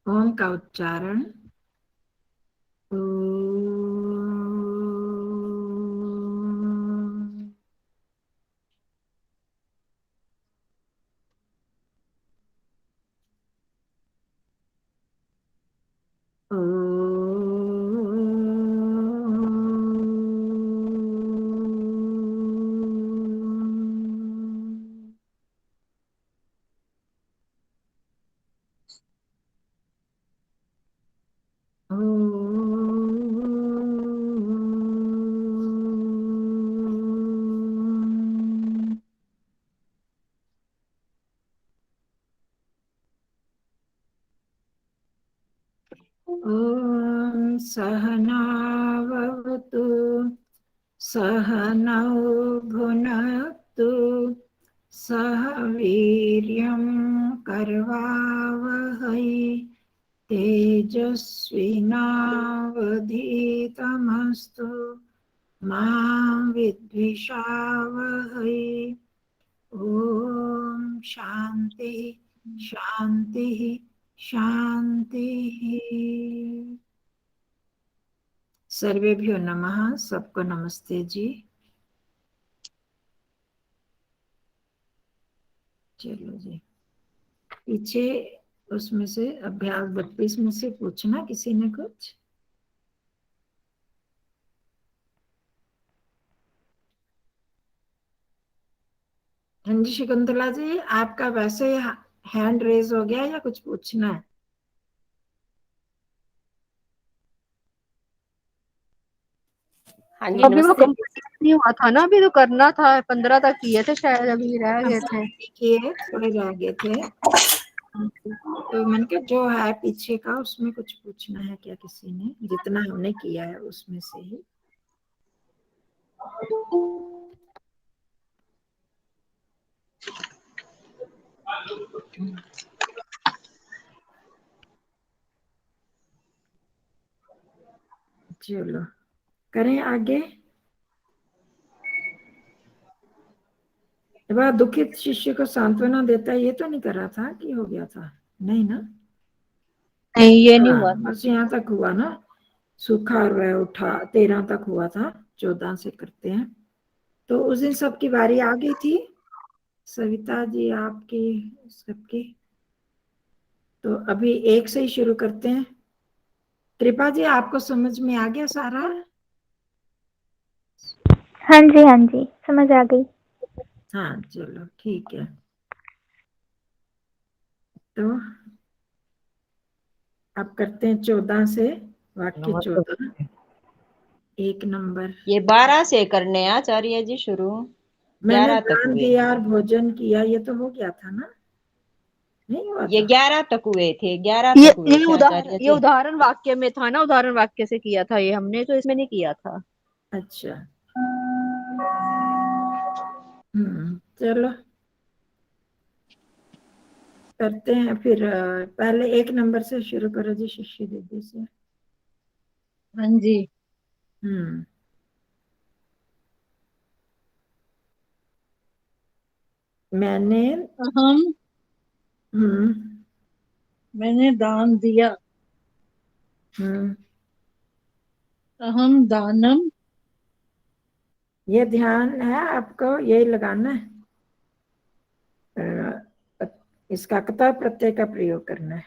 ओम का उच्चारण ओ। ॐ सहनावतु सहनौ भुनक्तु सह वीर्यं करवावहै तेजस्विनावधीतमस्तु मा विद्विषावहै। ओम शांति शांति शांति। सर्वेभ्यो नमः। सबको नमस्ते जी। चलो जी, पीछे उसमें से अभ्यास 32 में से पूछना किसी ने कुछ। हाँ जी शकुंतला जी, आपका वैसे हैंड रेज हो गया या कुछ पूछना है? हाँ जी अभी वो नमस्ते। कंप्लीट नहीं हुआ था ना, अभी तो करना था, 15 तक किए थे शायद, अभी रह गए थे। किए थोड़े रह गए थे, तो मैंने कहा जो है पीछे का उसमें कुछ पूछना है क्या किसी ने, जितना हमने किया है उसमें से ही। चलो करें आगे। वह दुखित शिष्य को सांत्वना देता है, ये तो नहीं कर रहा था कि हो गया था? नहीं ना? नहीं, ये नहीं हुआ था। बस यहाँ तक हुआ ना। सूखा और वह उठा 13 तक हुआ था, 14 से करते हैं। तो उस दिन सबकी बारी आ गई थी, सविता जी आपकी सबकी। तो अभी एक से ही शुरू करते हैं। कृपा जी आपको समझ में आ गया सारा? हाँ जी समझ आ गई। हाँ चलो ठीक है। तो अब करते हैं 14 से, वाक्य 14 1 नंबर। ये 12 से करने हैं आचार्य जी शुरू। मैंने 11 तक दान हुए दिया और भोजन किया, ये तो हो गया था ना? नहीं हुआ ये था? 11 तक हुए थे, 11 तक हुए थे आचार्य ये जी। उदाहरण वाक्य में था ना, उदाहरण वाक्य से किया था ये हमने, तो इसमें नहीं किया था। अच्छा चलो करते हैं फिर। पहले 1 नंबर से शुरू करो जी, शिष्य दीदी से। हाँ जी। हम्म मैंने हम्म मैंने दान दिया। हम्म अहम दानम। ये ध्यान है आपको, यही लगाना है। इसका कतः प्रत्यय का प्रयोग करना है।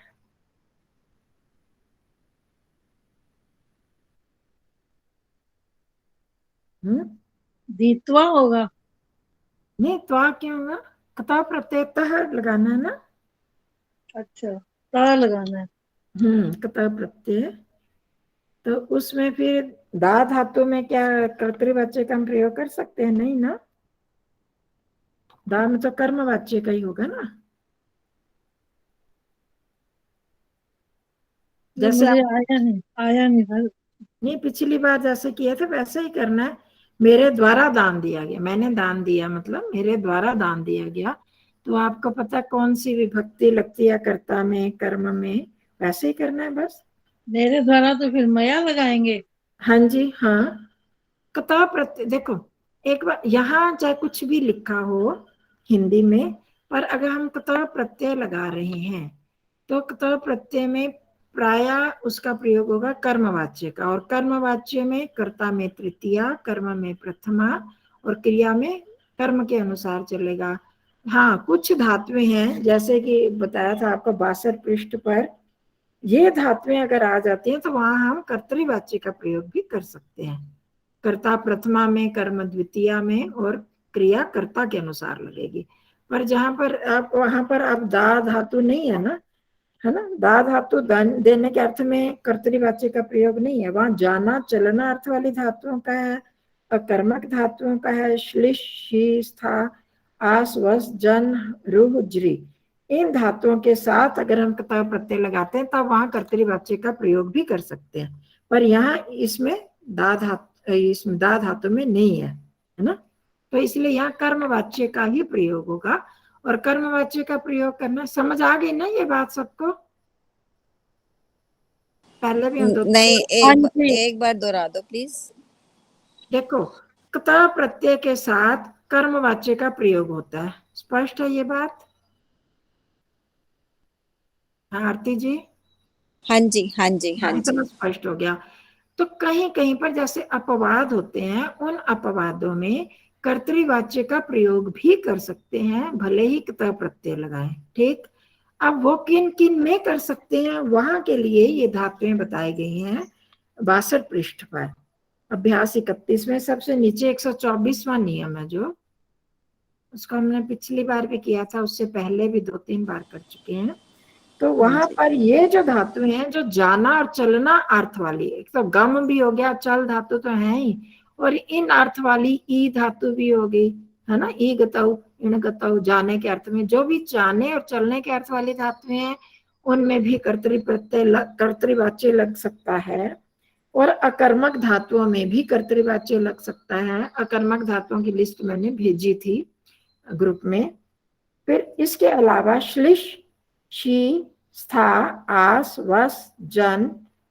दीत्वा होगा। नहीं त्वा क्यों होगा? कतः प्रत्यय तह लगाना है ना। अच्छा, ता लगाना है। कतः प्रत्यय। तो उसमें फिर दा धातु में क्या कर्तृवाच्य का हम प्रयोग कर सकते हैं? नहीं ना, दा में तो कर्मवाच्य का ही होगा ना। नहीं, जैसे मुझे आप आया नहीं था। नहीं पिछली बार जैसे किए थे वैसे ही करना है। मेरे द्वारा दान दिया गया, मैंने दान दिया मतलब मेरे द्वारा दान दिया गया। तो आपको पता कौन सी विभक्ति लगती है कर्ता में कर्म में, वैसे ही करना है बस। मेरे द्वारा तो फिर मया लगाएंगे। हाँ जी हाँ। कतः प्रत्यय देखो, एक बार यहाँ चाहे कुछ भी लिखा हो हिंदी में, पर अगर हम कतः प्रत्यय लगा रहे हैं तो कतः प्रत्यय में प्राय उसका प्रयोग होगा कर्मवाच्य का, और कर्मवाच्य में कर्ता में तृतीया, कर्म में प्रथमा और क्रिया में कर्म के अनुसार चलेगा। हाँ, कुछ धातुएं हैं जैसे कि बताया था आपको 62 पृष्ठ पर, ये धातुएं अगर आ जाती हैं तो वहां हम कर्तृवाच्य का प्रयोग भी कर सकते हैं। कर्ता प्रथमा में, कर्म द्वितीया में और क्रिया कर्ता के अनुसार लगेगी। पर जहां पर आप, वहां पर अब दा धातु नहीं है ना, है ना, दा धातु देने के अर्थ में कर्तृवाच्य का प्रयोग नहीं है। वहां जाना चलना अर्थ वाली धातुओं का है, अकर्मक धातुओं का है, श्लिष शी स्था आस वस जन रुह ज्री, इन धातुओं के साथ अगर हम कर्ता प्रत्यय लगाते हैं तब वहां कर्तृवाच्य का प्रयोग भी कर सकते हैं। पर यहाँ इसमें दा धातु में नहीं है ना, तो इसलिए यहाँ कर्मवाच्य का ही प्रयोग होगा। और कर्मवाच्य का प्रयोग करना, समझ आ गई ना ये बात सबको? पहले भी हम नहीं, हाँ एक जी। एक बार दोहरा दो प्लीज। देखो, कर्ता प्रत्यय के साथ कर्मवाच्य का प्रयोग होता है, स्पष्ट है ये बात? हाँ आरती जी? हाँ जी, हाँ जी, हाँ जी। इतना स्पष्ट हो गया। तो कहीं कहीं पर जैसे अपवाद होते हैं, उन अपवादों में कर्तृवाच्य का प्रयोग भी कर सकते हैं, भले ही कर्ता प्रत्यय लगाएं। ठीक, अब वो किन किन में कर सकते हैं, वहां के लिए ये धातुएं बताई गई हैं 62 पृष्ठ पर। अभ्यास 31 में सबसे नीचे 124वां नियम है, जो उसको हमने पिछली बार भी किया था, उससे पहले भी 2-3 बार कर चुके हैं। तो वहां पर ये जो धातु हैं जो जाना और चलना अर्थ वाली, एक तो गम भी हो गया, चल धातु तो है ही, और इन अर्थ वाली ई धातु भी हो गई, है ना, ई गतऊ इन गतऊ, जाने के अर्थ में, जो भी जाने और चलने के अर्थ वाली धातुएं हैं उनमें भी कर्तृवाच्य लग सकता है। और अकर्मक धातुओं में भी कर्तृवाच्य लग सकता है। अकर्मक धातुओं की लिस्ट मैंने भेजी थी ग्रुप में। फिर इसके अलावा श्लिष शी स्था आस वस जन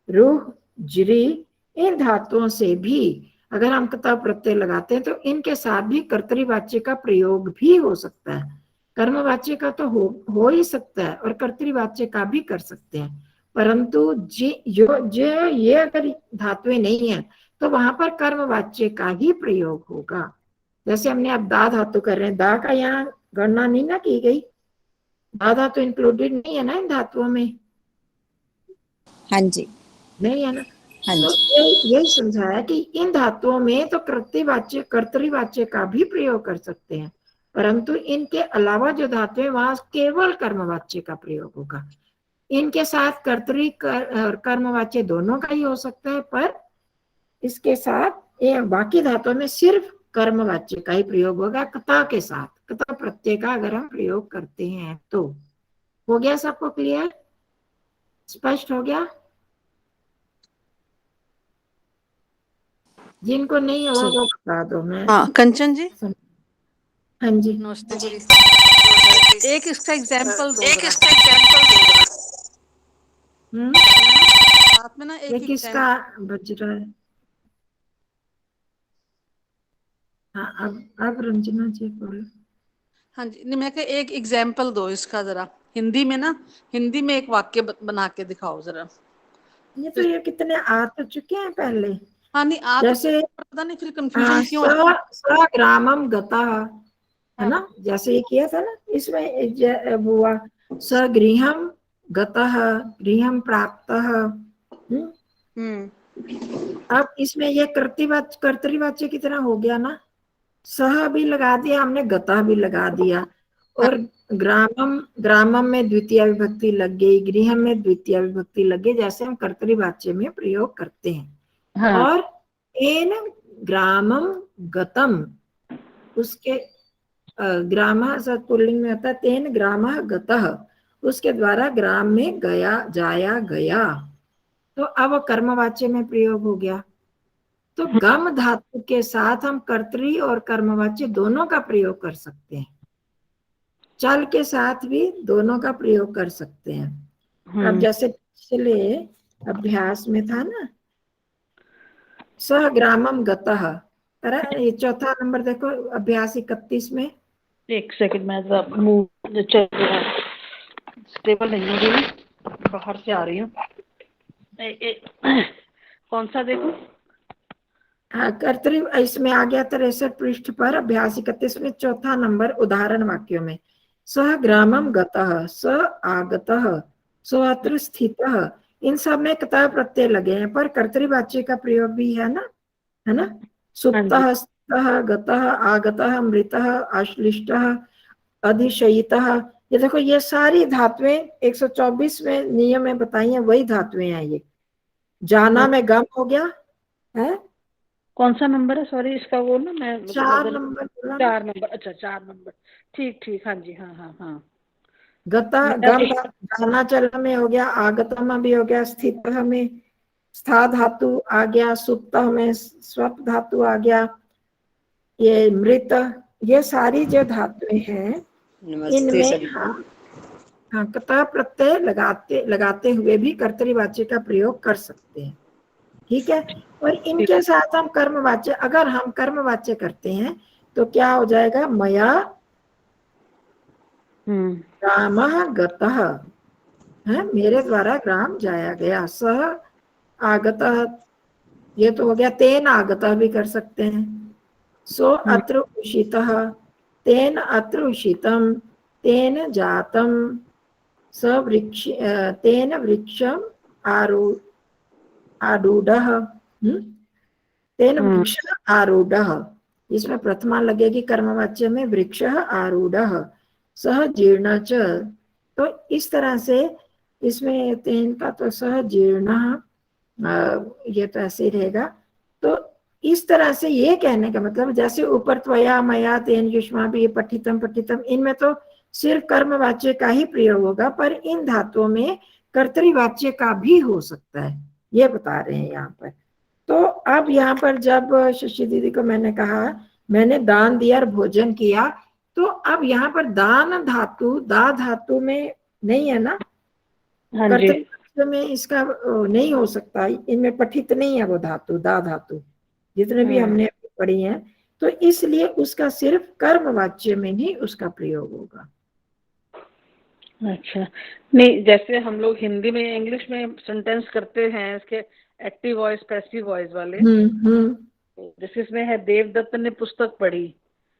रुह ज्री, इन धातुओं से भी अगर हम कर्ता प्रत्यय लगाते हैं तो इनके साथ भी कर्तृवाच्य का प्रयोग भी हो सकता है। कर्मवाच्य का तो हो ही सकता है और कर्तृवाच्य का भी कर सकते हैं, परंतु जो ये अगर धातुएं नहीं है तो वहां पर कर्मवाच्य का ही प्रयोग होगा। जैसे हमने अब दा धातु कर रहे हैं, दा का यहाँ गणना नहीं ना की गई, दा धातु इंक्लूडेड नहीं है ना इन धातुओं में? हाँ जी, नहीं है ना? हाँ तो जी। यही समझाया कि इन धातुओं में तो कर्तृवाच्य का भी प्रयोग कर सकते हैं, परंतु इनके अलावा जो धातु है वहां केवल कर्मवाच्य का प्रयोग होगा। इनके साथ कर्मवाच्य दोनों का ही हो सकता है, पर इसके साथ बाकी धातुओं में सिर्फ कर्मवाच्य का ही प्रयोग होगा, कर्ता के साथ, कर्ता प्रत्यय का अगर हम प्रयोग करते हैं तो। हो गया सबको क्लियर? स्पष्ट हो गया? जिनको नहीं हुआ वो बता दो। मैं हाँ कंचन जी, हाँ जी, नमस्ते जी। एक इसका एग्जाम्पल दो जरा। साथ में ना ये एक किसका बज रहा है? हाँ, अब रंजना जी बोलो। हाँ जी, नहीं मैं कहा एक एग्जाम्पल दो इसका जरा, हिंदी में ना, हिंदी में एक वाक्य बना के दिखाओ जरा। ये कितने आ तो चुके हैं पहले। हाँ नहीं आप जैसे पता नहीं फिर कंफ्यूजन क्यों है। सग्रामम गता, है ना, जैसे ये किया था ना, इसमें हुआ सगृहम गतः गृहम प्राप्तः। अब इसमें ये कर्तृवाच्य की तरह हो गया ना, सह भी लगा दिया हमने, गतः भी लगा दिया, और ग्रामम में द्वितीय विभक्ति लग गई, गृहम में द्वितीय विभक्ति लग गई, जैसे हम कर्तृवाच्य में प्रयोग करते हैं। हाँ। और तेन ग्रामम गतम, उसके ग्रामः सत्पुल्लिंग में होता है, तेन ग्रामः गतः, उसके द्वारा ग्राम में गया, जाया गया, तो अब कर्मवाच्य में प्रयोग हो गया। तो गम धातु के साथ हम कर्तरी और कर्मवाच्य दोनों का प्रयोग कर सकते हैं, चल के साथ भी दोनों का प्रयोग कर सकते हैं। अब जैसे पिछले अभ्यास में था ना, सग्रामम गतः, ये चौथा नंबर देखो अभ्यास 31 में। एक सेकंड में मूव चल रहा है, स्टेबल नहीं होगी, बाहर से आ रही हूँ। कौन सा देखो? हाँ, कर्तरी इसमें आ गया 63 पृष्ठ पर अभ्यास 31 में चौथा नंबर उदाहरण वाक्यों में। सह ग्रामम गतः, स आगतः, सो अत्र स्थितः, इन सब में कतः प्रत्यय लगे हैं, पर कर्तरीवाच्य का प्रयोग भी है ना। सुप्तः, स्थितः, गतः, आगतः, मृतः, आश्लिष्टः, अधिशयितः। ये देखो, ये सारी धातुएं 124 में नियम में बताई हैं, वही धातुएं हैं ये। जाना में गम हो गया है। कौन सा नंबर है? सॉरी, इसका वो ना मैं 4 नंबर बोला ना। 4 नंबर। अच्छा, 4 नंबर। ठीक ठीक, हाँ जी, हाँ हाँ हाँ। गता गम जाना चल में हो गया, आगता में भी हो गया, स्थित में स्था धातु आ गया, सुप्त में स्वप धातु आ गया, ये मृत, ये सारी जो धातुएं हैं इनमें हाँ कता प्रत्यय लगाते हुए भी कर्तरीवाच्य का प्रयोग कर सकते हैं। ठीक है। और इनके साथ हम कर्मवाच्य, अगर हम कर्मवाच्य करते हैं तो क्या हो जाएगा? मया ग्रामः गतः, है मेरे द्वारा ग्राम जाया गया। सह आगतः, ये तो हो गया। तेन आगतः भी कर सकते हैं। सो अत्र उषितः, तेन अत्र उषितम, तेन जातम, तेन वृक्षम आरूढ़ः, तेन वृक्ष आरूढ़ः। इसमें प्रथमा लगेगी कर्मवाच्य में, वृक्ष आरूढ़ः, सह जीर्ण च। तो इस तरह से इसमें तेन का तो सह जीर्ण, ये तो ऐसे ही रहेगा। तो इस तरह से ये कहने का मतलब, जैसे ऊपर त्वया मया तेन युष्माभिः पठितम पठितम, इनमें तो सिर्फ कर्मवाच्य का ही प्रयोग होगा, पर इन धातुओं में कर्तरीवाच्य का भी हो सकता है, ये बता रहे हैं यहाँ पर। तो अब यहाँ पर जब शशि दीदी को मैंने कहा मैंने दान दिया और भोजन किया, तो अब यहाँ पर दान धातु दा धातु में नहीं है ना, कर्तव्य में इसका नहीं हो सकता, इनमें पठित नहीं है वो धातु, दा धातु जितने भी हमने पढ़ी है, तो इसलिए उसका सिर्फ कर्मवाच्य में ही उसका प्रयोग होगा। अच्छा, नहीं जैसे हम लोग हिंदी में इंग्लिश में सेंटेंस करते हैं इसके एक्टिव वॉइस पैसिव वॉइस वाले, जैसे इसमें है देवदत्त ने पुस्तक पढ़ी,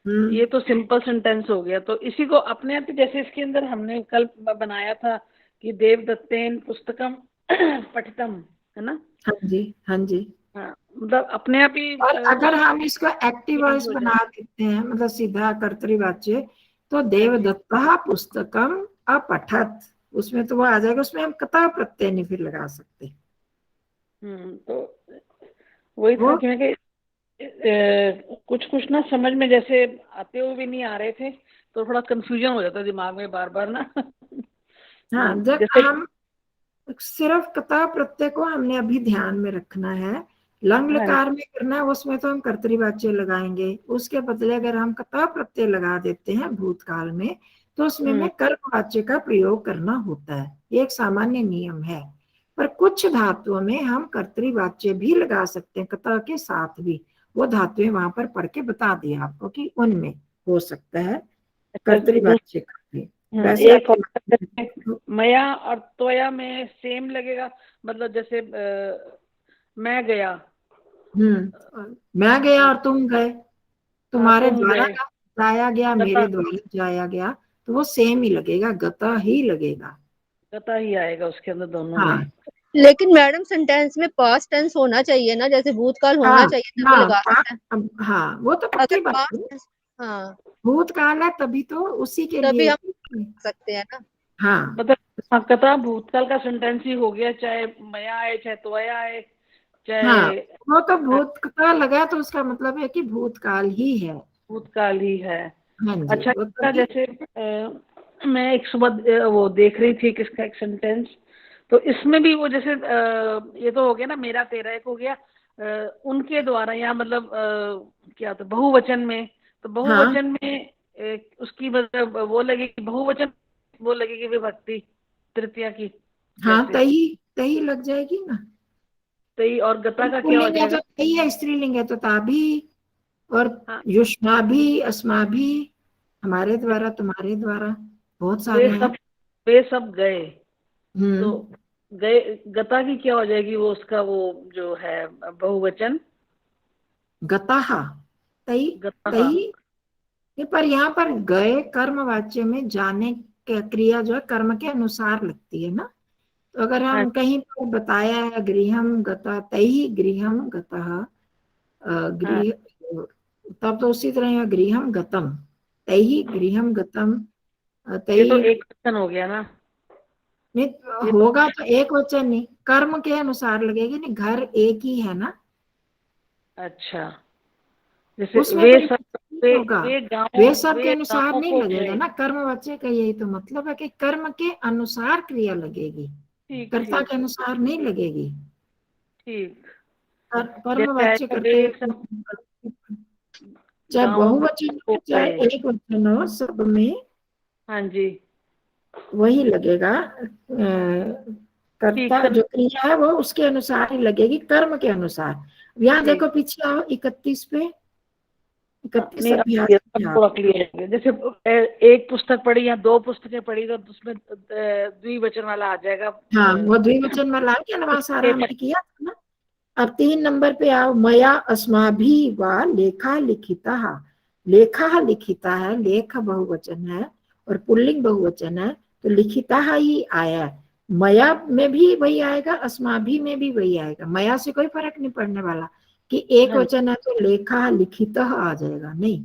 ये तो सिंपल सेंटेंस हो गया। तो इसी को अपने आप, जैसे इसके अंदर हमने कल बनाया था कि देवदत्तेन पुस्तकम पठितम, है ना? हाँ जी, हाँ जी। हाँ, मतलब अपने आप ही। और अगर हम इसको एक्टिव वॉइस बना देते हैं, मतलब सीधा कर्तरीवाच्य, तो देवदत्तः पुस्तकम अपठत, उसमें तो वो आ जाएगा, उसमें हम कतः प्रत्यय नहीं फिर लगा सकते। तो वही था कि कुछ ना समझ में जैसे आते हुए भी नहीं आ रहे थे, तो थोड़ा कंफ्यूजन हो जाता दिमाग में बार बार ना। हाँ, जब हम सिर्फ कतः प्रत्यय को हमने अभी ध्यान में रखना है, लंग लकार में करना है, उसमें तो हम कर्तरीवाच्य लगाएंगे। उसके बदले अगर हम कतः प्रत्यय लगा देते हैं भूतकाल में, तो उसमें में कर्मवाच्य का प्रयोग करना होता है, ये एक सामान्य नियम है। पर कुछ धातुओं में हम कर्तरीवाच्य भी लगा सकते हैं कतः के साथ भी, वो धातुएं वहां पर पढ़ के बता दिया आपको कि उनमें हो सकता है कर्तरीवाच्य का भी। वैसे मया और त्वया में सेम लगेगा, मतलब जैसे मैं गया, मैं गया और तुम गए, तुम्हारे द्वारा जाया गया, मेरे द्वारा जाया गया, तो वो सेम ही लगेगा, गता ही लगेगा, गता ही आएगा उसके अंदर दोनों में। लेकिन मैडम सेंटेंस में पास्ट टेंस होना चाहिए ना, जैसे भूतकाल होना चाहिए तभी लगा सकते हैं। हाँ, वो तो पक्की बात है। हाँ, भूतकाल है तभी तो उसी के तभी लिए हम सकते हैं ना। हाँ, मतलब कथा भूतकाल का सेंटेंस ही हो गया, चाहे मया आए चाहे त्वया आए, चाहे हाँ, वो तो भूतकाल लगा तो उसका मतलब है कि भूतकाल ही है, भूतकाल ही है। हाँ जी, अच्छा, जैसे मैं एक सुबह वो देख रही थी किसका एक सेंटेंस, तो इसमें भी वो जैसे ये तो हो गया ना, मेरा तेरा एक हो गया उनके द्वारा, या मतलब क्या होता बहुवचन में, तो बहुवचन में उसकी मतलब वो लगेगी बहुवचन, वो लगेगी विभक्ति तृतीया की। हाँ, तही लग जाएगी ना। तही और गता का क्या हो जाएगा? तही है, स्त्रीलिंग है तो ताभी, और युष्माभि अस्माभि, हमारे द्वारा तुम्हारे द्वारा, बहुत सारे हैं। वे सब गए, तो गए गता की क्या हो जाएगी, वो उसका वो जो है बहुवचन? गतः, तई, गता। तई। नहीं, पर यहाँ पर गए कर्मवाच्य में जाने की क्रिया जो है कर्म के अनुसार लगती है ना। तो अगर हाँ। हम कहीं पर बताया है गृहम गता तई गृहम गतः, गृह, तब तो उसी तरह यहाँ गृहम गतम, तई गृहम गतम, ये तई। तो एक वचन हो गया ना। नहीं होगा तो एक वचन नहीं, कर्म के अनुसार लगेगी। नहीं, घर एक ही है ना, अच्छा, जैसे उसमें वे कोई सब, नहीं होगा। वे सब के वे अनुसार गाँवों नहीं को लगेगा गए। ना, कर्मवाच्य का यही तो मतलब है कि कर्म के अनुसार क्रिया लगेगी, ठीक कर्ता ठीक के अनुसार नहीं लगेगी। ठीक। कर्मवाच्य जैसे करते, वे सब चाहे गाँवों बहुवचन को हो चाहे गए। एक वचन हो, सब में हाँ जी, वही लगेगा। ठीक कर्ता सर। जो क्रिया है वो उसके अनुसार ही लगेगी, कर्म के अनुसार। यहाँ ठीक। देखो पीछे आओ 31 पे, 31 नहीं, अभ्यास अब पे आओ। पूरा क्लियर है। जैसे एक पुस्तक पढ़ी या दो पुस्तकें पढ़ी तो उसमें द्विवचन वाला आ जाएगा। हाँ, वो द्विवचन वाला है, क्या सारांश किया था ना। अब 3 नंबर पे आओ, मया अस्माभि वा लेखा लिखिता। लेखा लिखिता है, लेख बहुवचन है और पुल्लिंग बहुवचन है, तो लिखिता ही आया है। मया में भी वही आएगा, अस्माभि में भी वही आएगा। मया से कोई फर्क नहीं पड़ने वाला कि एक वचन है तो लेखा लिखिता आ जाएगा, नहीं।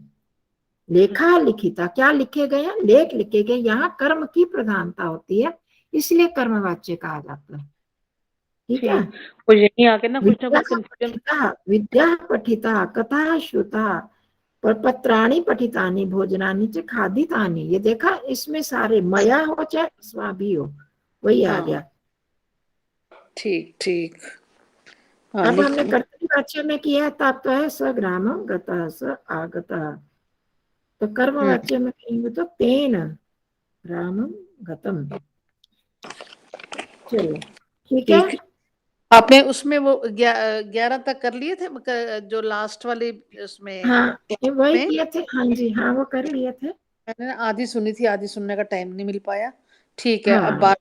लेखा लिखिता, क्या लिखे गए हैं? लेख लिखे गए। यहाँ कर्म की प्रधानता होती है, इसलिए कर्मवाच्य कहा जाता है। ठीक है। वो यहीं आके ना कुछ विद्या कंफ्यूजन। पठिता, विद्या पठिता, कथा श्रुता, पत्राणि पठितानि, भोजनानि च खादितानि। ये देखा, इसमें सारे मया हो चाहे अस्माभि हो, वही आ गया। ठीक ठीक। अब हमने कर्तृवाच्य में किया, तब तो है स ग्रामं गतः स आगतः। तो कर्मवाच्य में कहेंगे तो तेन ग्रामं गतम। चलो ठीक है। आपने उसमें वो 11 तक कर लिए थे, जो लास्ट वाली उसमें? हाँ, वही किए थे। हाँ जी, हाँ वो कर लिए थे। मैंने ना आधी सुनी थी, आधी सुनने का टाइम नहीं मिल पाया। ठीक है, हाँ, अब बात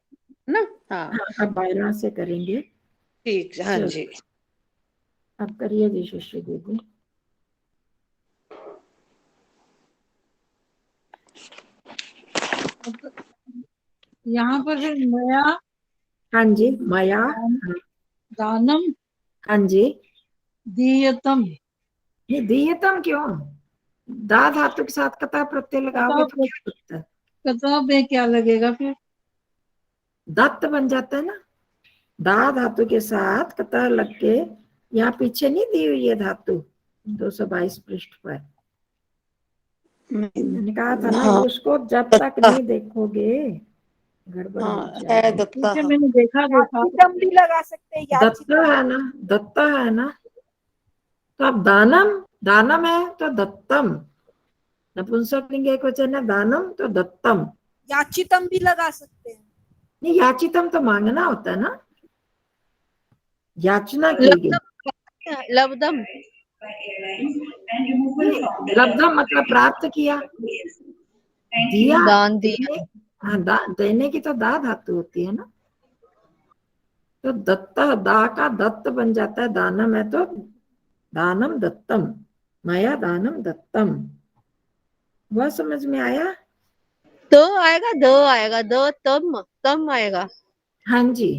ना। हाँ हाँ, अब 12 से करेंगे। ठीक, हाँ चलो, जी। अब करिए जी सुश्री दीदी। यहाँ पर है मया हाँ जी, मया, दानम हाँ जी। दीयतम। ये दीयतम क्यों? दा धातु के साथ कथा प्रत्यय लगाओगे तो क्या होता है? कथा में क्या लगेगा फिर? दत्त बन जाता है ना। दा धातु के साथ कथा लग के, यहाँ पीछे नहीं दी हुई है धातु 222 पृष्ठ पर। मैंने कहा था ना, उसको जब तक नहीं देखोगे गड़बड़ हो जाएगी। पीछे मैंने देखा याचितम भी लगा सकते हैं, दत्ता है ना, दत्ता है ना। तो अब दानम, दानम है तो दत्तम, नपुंसकलिंग एक वचन है, दानम तो दत्तम। याचितम भी लगा सकते हैं। नहीं, याचितम तो मांगना होता है ना, याचना की गई। लब्धम। लब्धम मतलब प्राप्त किया, दिया, दान दिया। हाँ, देने की तो दा धातु होती है ना। तो दत्ता, दा का दत्त बन जाता है, दानम है तो दानम दत्तम, मया दानम दत्तम। वह समझ में आया? तो आएगा, द आएगा, द तम तम आएगा। हाँ जी।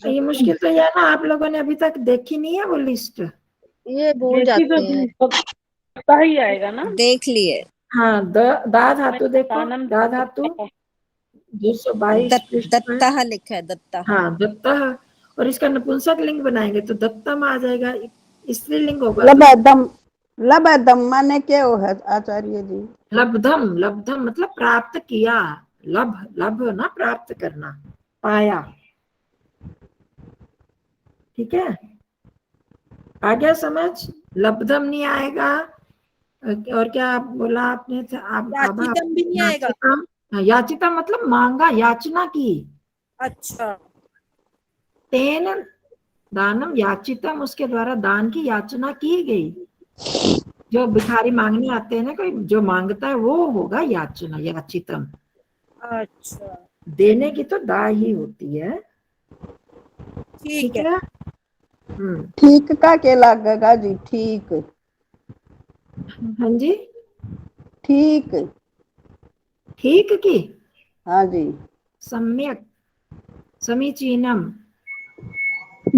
ये मुश्किल तो यह ना, आप लोगों ने अभी तक देखी नहीं है वो लिस्ट। ये भूल जाते हैं। पता ही आएगा ना। देख लिए। हाँ, दा धातु देखो, दा धातु 222 पृष्ठ पर। दत्ता लिखा है, दत्ता। हाँ, दत्ता। और इसका नपुंसक लिंग बनाएंगे तो दत्तम आ जाएगा, स्त्रीलिंग होगा। लबदम, लबदम माने क्या है आचार्य जी? लब्धम, लब्धम मतलब प्राप्त किया। लभ, लभ ना प्राप्त करना, पाया। ठीक है, आ गया समझ? लब्धम नहीं आएगा। और क्या बोला आपने? याचितम भी नहीं आएगा। याचितम मतलब मांगा, याचना की। अच्छा। तेन दानम याचितम, उसके द्वारा दान की याचना की गई। जो भिखारी मांगने आते हैं ना, कोई जो मांगता है वो होगा याचना, याचितम। अच्छा। देने की तो दा ही होती है। ठीक ठीक है। है। ठीक का क्या लगेगा जी? ठीक। हाँ जी, ठीक। ठीक की हाँ जी। सम्यक, समीचीनम।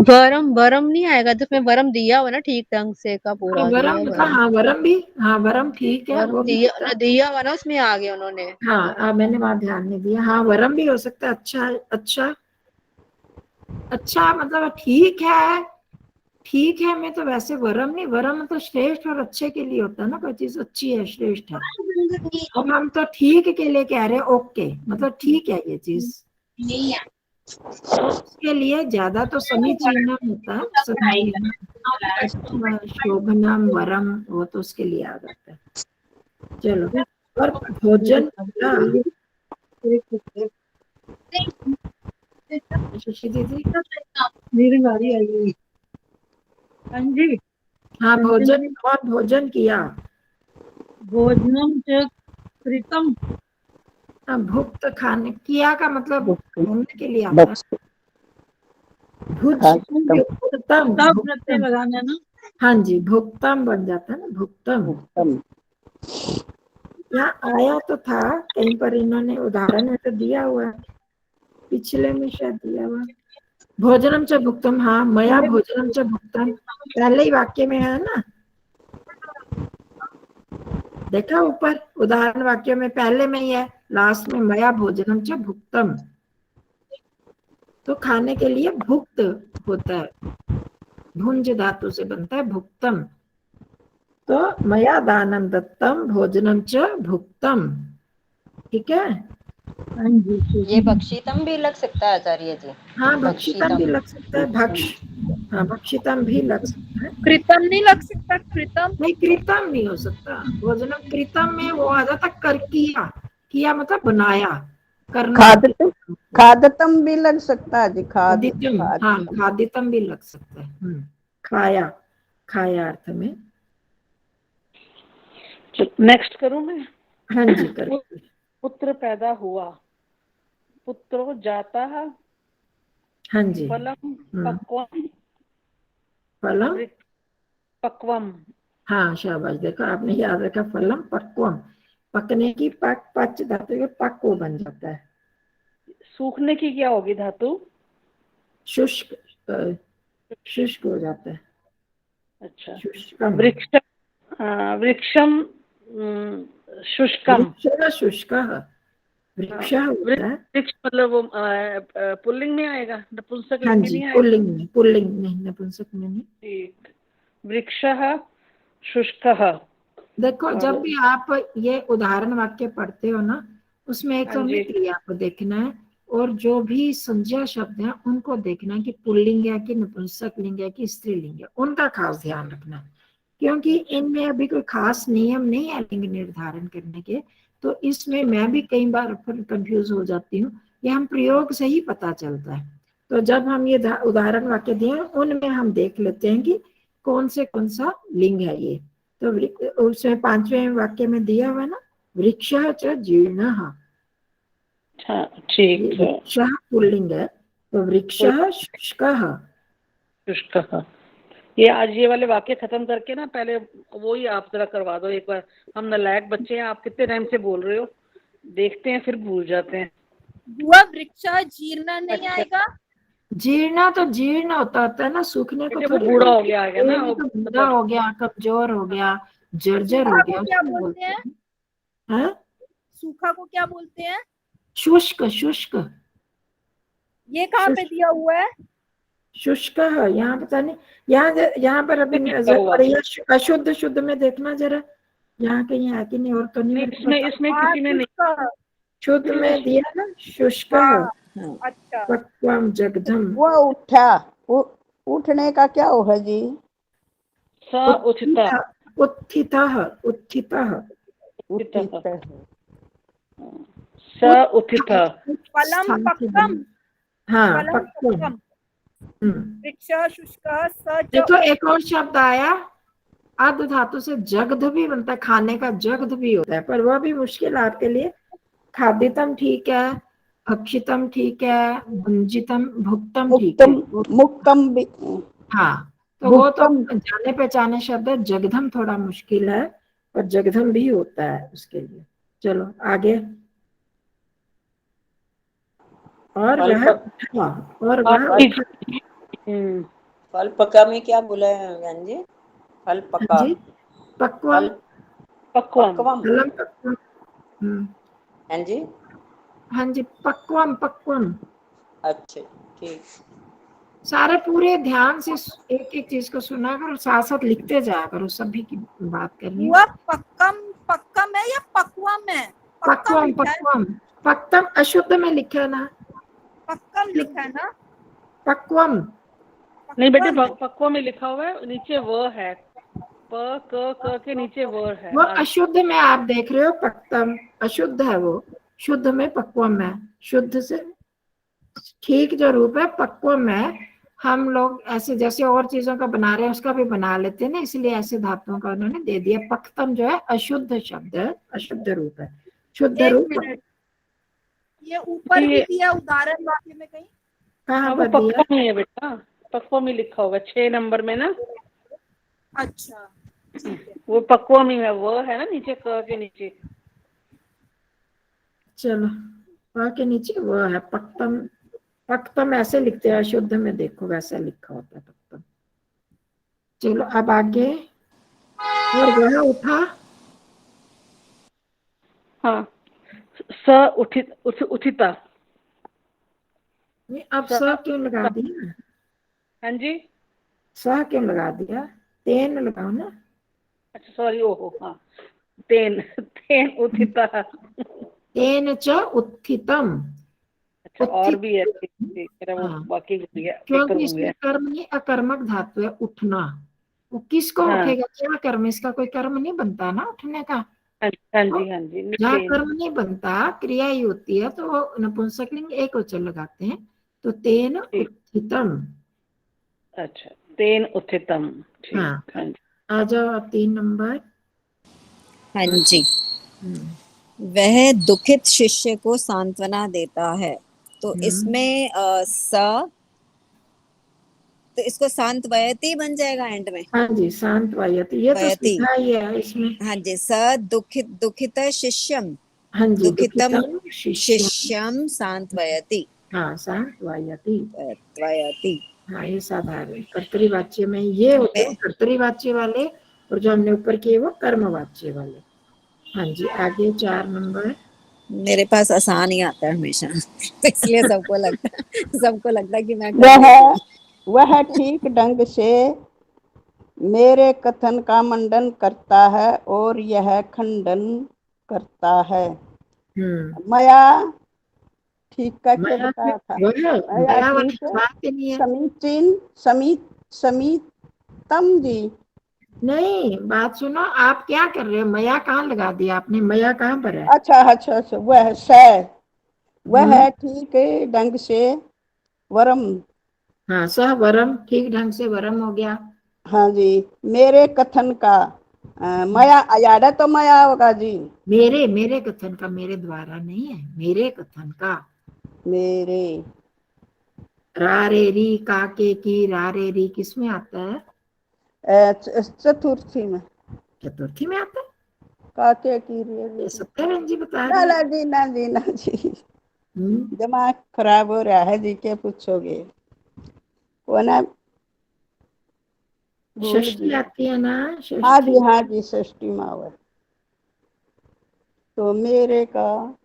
वरम वरम नहीं आएगा तो उसमें वरम दिया हुआ ना ठीक ढंग से का हाँ पूरा दिया वरम का, वरम हाँ वरम भी, हाँ वरम ठीक है, वरम वो भी होता है। दिया हुआ ना उसमें आ गया उन्होंने। हाँ मैंने वहां ध्यान नहीं दिया। हाँ वरम भी हो सकता है। अच्छा अच्छा अच्छा, मतलब ठीक है, ठीक है में तो वैसे वरम नहीं, वरम तो श्रेष्ठ और अच्छे के लिए होता है ना, कोई चीज अच्छी है, श्रेष्ठ है। अब हम तो ठीक के लिए कह रहे हैं, ओके मतलब ठीक है ये चीज, तो उसके लिए ज्यादा तो समीचीनम होता है, समीचीनम, उत्तम, शोभनम, वरम, वो तो उसके लिए आ जाता है। चलो, और भोजन का, शशि दीदी। मेरी बारी आई हुई। हाँ जी। हाँ भोजन, और भोजन किया। भोजनम च कृतम। हाँ, भुक्त खाने, किया का मतलब होने के लिए आता है। भुज भुक्तम, तब प्रत्यय भुक्तम। लगाना ना। हाँ जी, भुक्तम बन जाता है ना, भुक्तम। उत्तम। यहाँ आया तो था कहीं पर, इन्होंने उदाहरण में तो दिया हुआ है, पिछले में शायद दिया हुआ। भोजनम च भुक्तम, हाँ मया भोजनम च भुक्तम, पहले ही वाक्य में है ना, देखा ऊपर उदाहरण वाक्य में पहले में ही है, लास्ट में मया भोजनम च भुक्तम। तो खाने के लिए भुक्त होता है, भुंज धातु से बनता है भुक्तम। तो मया दानम दत्तम भोजनम च भुक्तम, ठीक है। हाँ जी। ये भक्षितम भी लग सकता है आचार्य जी। हाँ भक्षितम भी लग सकता है, भक्ष, हाँ भक्षितम भी लग सकता है। कृतम नहीं लग सकता? कृतम नहीं, कृतम नहीं हो सकता। भोजनम कृतम में वो आ जाता कर, किया, किया मतलब बनाया, करना। खादतम, खादतम भी लग सकता है जी। खादितम, हाँ खादतम। खादितम भी लग सकता है। खाया, खाया अर्थ में। नेक्स्ट करूं मैं? हाँ जी करो। पुत्र पैदा हुआ, पुत्रो जाता, हाँ जी। फलम पक्वम, फलम, पक्वम। हाँ शाबाश, देखो आपने याद रखा, फलम पक्वम, पकने की, पक, पच धातु के पक्व बन जाता है। सूखने की क्या होगी धातु? शुष्क, शुष्क हो जाता है। अच्छा। शुष्कम, वृक्ष, वृक्षम शुष्कम। वृक्ष शुष्क, वृक्ष होता है। वृक्ष मतलब वो पुल्लिंग में आएगा, नपुंसक हाँ लिंग जी, नहीं आएगा? पुल्लिंग में, पुल्लिंग नहीं, नपुंसक में नहीं। ठीक। वृक्षः शुष्कः। देखो जब भी आप ये उदाहरण वाक्य पढ़ते हो ना, उसमें एक हाँ जी। क्रिया को देखना है, और जो भी संज्ञा शब्द है उनको देखना है कि पुल्लिंग है कि नपुंसक लिंग है कि स्त्रीलिंग है, उनका खास ध्यान रखना है। क्योंकि इनमें अभी कोई खास नियम नहीं है लिंग निर्धारण करने के, तो इसमें मैं भी कई बार कंफ्यूज हो जाती हूँ। ये हम प्रयोग से ही पता चलता है। तो जब हम ये उदाहरण वाक्य दिए उनमें हम देख लेते हैं कि कौन सा लिंग है ये। तो उसमें 5वें वाक्य में दिया हुआ ना, वृक्षः च जीर्णः, हाँ ठीक है। वृक्षः पुल्लिंग है, तो वृक्षः शुष्कः। शुष्कः। ये आज ये वाले वाक्य खत्म करके ना, पहले वो ही आप जरा करवा दो एक बार। हम नालायक बच्चे हैं, आप कितने टाइम से बोल रहे हो, देखते हैं फिर भूल जाते हैं। बुआ वृक्षा जीर्ण नहीं आएगा? जीर्ण तो जीर्ण होता है ना, सूखने को वो थोड़ी बूढ़ा हो गया है ना, तो बूढ़ा हो गया, कमजोर हो गया, जर्जर हो गया, क्या बोलते हैं? हैं? सूखा को क्या बोलते हैं? शुष्क, शुष्क। ये कहाँ पे दिया हुआ है? शुष्क है, यहाँ पता नहीं, यहाँ पर अभी अशुद्ध शुद्ध में देखना जरा, यहाँ कहीं है कि नहीं, और तो नहीं मेरे को पता। इसमें किसी में नहीं, शुद्ध में दिया ना, शुष्क है। अच्छा। पक्वम जगधम। वो उठा, उठने का क्या होगा जी? उत्थितः, उत्थितः, उत्थितः, उत्थितः। उत्थितः। फलम पक्वम, हाँ पक्वम। वृक्ष शुष्क। देखो एक और शब्द आया, अर्ध धातु से जगध भी बनता है, खाने का जगध भी होता है, पर वह भी मुश्किल आपके लिए। खादितम ठीक है, भक्षितम ठीक है, भुंजितम भुक्तम ठीक है। मुक्तम मुक्तम भी हाँ, तो वो तो भुक्तम जाने पहचाने शब्द है। जगधम थोड़ा मुश्किल है, पर जगधम भी होता है उसके लिए। चलो आगे। और फल वह पक उठा, और वह उठा। फल पका में क्या बोला है बहन जी? फल पका, जी, पक्वम, फल पक्वम। पक्वम। फलम पक्वम। हाँ जी, हाँ जी, पक्वम पक्वम। अच्छा ठीक। सारे पूरे ध्यान से एक एक चीज को सुना करो, साथ साथ लिखते जाया करो, सभी की बात करनी है। हुआ पक्कम, पक्कम है या पक्वम है? पक्कम पक्वम लिखा है, पक्वम, पक्तम अशुद्ध में लिखा है ना, पक्कम लिखा है ना? पक्वम। नहीं बेटे, पक्वम है। पक्व में लिखा हुआ है, नीचे व है, प क के नीचे व है। वो अशुद्ध में आप देख रहे हो, पक्तम अशुद्ध है, वो शुद्ध में पक्वम है। शुद्ध से ठीक जो रूप है पक्वम में, हम लोग ऐसे जैसे और चीजों का बना रहे हैं उसका भी बना लेते हैं ना, इसलिए ऐसे धातुओं का उन्होंने दे दिया। पक्तम जो है अशुद्ध शब्द है, अशुद्ध रूप है। शुद्ध एक रूप मिनट, ये ऊपर भी दिया उदाहरण वाक्य में कहीं? कहाँ वो पर दिया? पक्व में है बेटा, पक्व में लिखा हुआ है 6 नंबर में ना। अच्छा, वो पक्व में है, वो है ना नीचे, क के नीचे। चलो, वह के नीचे वो है पक्तम। पक्तम ऐसे लिखते हैं, शुद्ध में देखो वैसा लिखा होता है पक्तम। चलो अब आगे। और वह उठा, हाँ, स उठित उठिता। ये अब स क्यों लगा दिया? हाँ जी, स क्यों लगा दिया? तेन लगाओ ना। अच्छा सॉरी, ओहो हाँ, तेन तेन उठिता। तेन च उत्थितम। अच्छा, और उत्थित, भी है, ठीक ठीक, मेरा वो हाँ, बाकी घूम गया, पेपर क्योंकि घूम गया। इसमें कर्म नहीं, अकर्मक धातु है उठना। वो किसको हाँ उठेगा? क्या कर्म? इसका कोई कर्म नहीं बनता ना उठने का। हाँ तो जी, हाँ जी, जहाँ तेन। कर्म नहीं बनता, क्रिया ही होती है, तो वो नपुंसकलिंग एक वचन लगाते हैं। तो तेन ठीक, उत्थितम। अच्छा, तेन उत्थितम, ठीक। हाँ, हाँ जी, आ जाओ अब 3 नंबर। हाँ जी। वह दुखित शिष्य को सांत्वना देता है, तो इसमें तो इसको सांत्वयति बन जाएगा एंड में। हाँ जी, शांत वायति, ये तो वयति, सीखा ही है इसमें। हाँ जी। स दुखित दुखित शिष्यम, हाँ जी, दुखितम दुखितम शिष्यम। शिष्यम सांत्वयति, हाँ, शांत वायति। त्वयति। हाँ, ये साधारण कर्तरीवाच्य में ये होते हैं, कर्तरीवाच्य वाले, और जो हमने ऊपर किए वो कर्मवाच्य वाले। हाँ जी, आगे 4 नंबर। मेरे पास आसान ही आता है हमेशा, इसलिए सबको लगता है कि मैं कर लेती हूँ। वह ठीक ढंग से मेरे कथन का मंडन करता है और यह खंडन करता है। माया ठीक का क्या बताया था? माया ठीक समीचीन समीतम जी। नहीं, बात सुनो, आप क्या कर रहे हो? मया कहाँ लगा दिया आपने? मया कहाँ पर है? अच्छा, वह स वह ठीक ढंग से वरम। हाँ, सह वरम, ठीक ढंग से वरम हो गया। हाँ जी, मेरे कथन का माया अयाड़ा तो माया होगा जी। मेरे कथन का, मेरे द्वारा नहीं है, मेरे कथन का। मेरे रा रे री का के की, रा रे री किस में आता है? चतुर्थी में। चतुर्थी में आता है? काके की रे। सत्यवेन जी बता ना रहे ना जी दिमाग खराब हो रहा है जी, क्या पूछोगे? वो ना षष्ठी आती है ना, हाँ षष्ठी। जी षष्ठी मावर। तो मेरे का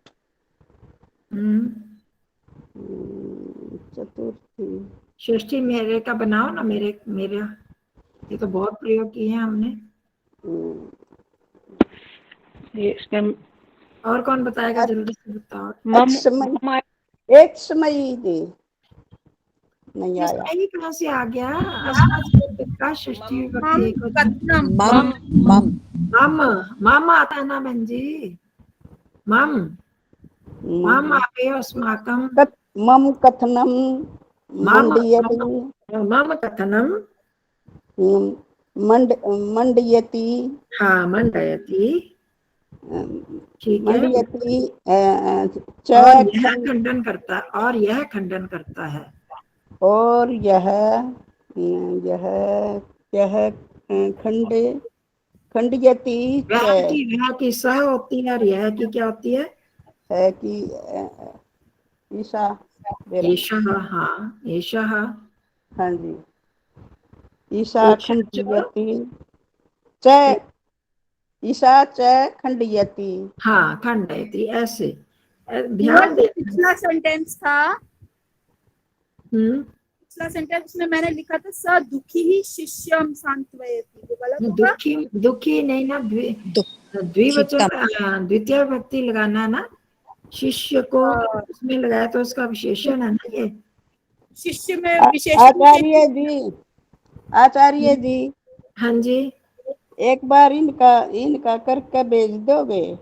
चतुर्थी षष्ठी मेरे का बनाओ ना, मेरे ये तो बहुत प्रयोग किए हैं हमने। ये इसमें और कौन बताएगा? जल्दी से बताओ। एक समय दे नहीं आया। इसमें ही कहाँ से आ गया? अस्मत् का षष्ठी विभक्ति एक वचन। मम मम मम, मम आता है ना बहन जी? मम मम आपेय अस्माकं। मम कथनम मंडयति। मम कथनम मंडयति। हाँ, मंडयति। ठीक है। मंडयति च और यह खंडन करता, और यह खंडन करता है। और यह यह खंडे खंडयति वह की सह होती है और यह की क्या होती है कि ईशा एषः। हाँ एषः। हाँ जी, ईशा खंडयति च, ईशा च खंडयति। हाँ खंडयति, ऐसे हुआ ध्यान जो दे। पिछला सेंटेंस था, पिछला सेंटेंस में मैंने लिखा था स दुखी ही शिष्यम सांत्वयति, वो गलत होगा? दुखी, दुखी नहीं ना, द्विवचन द्वितीय विभक्ति लगाना है ना, शिष्य को उसमें लगाया तो उसका विशेषण है ना ये। शिष्य में विशेषण। आचार्य जी हाँ जी, एक बार इनका करके भेज दोगे?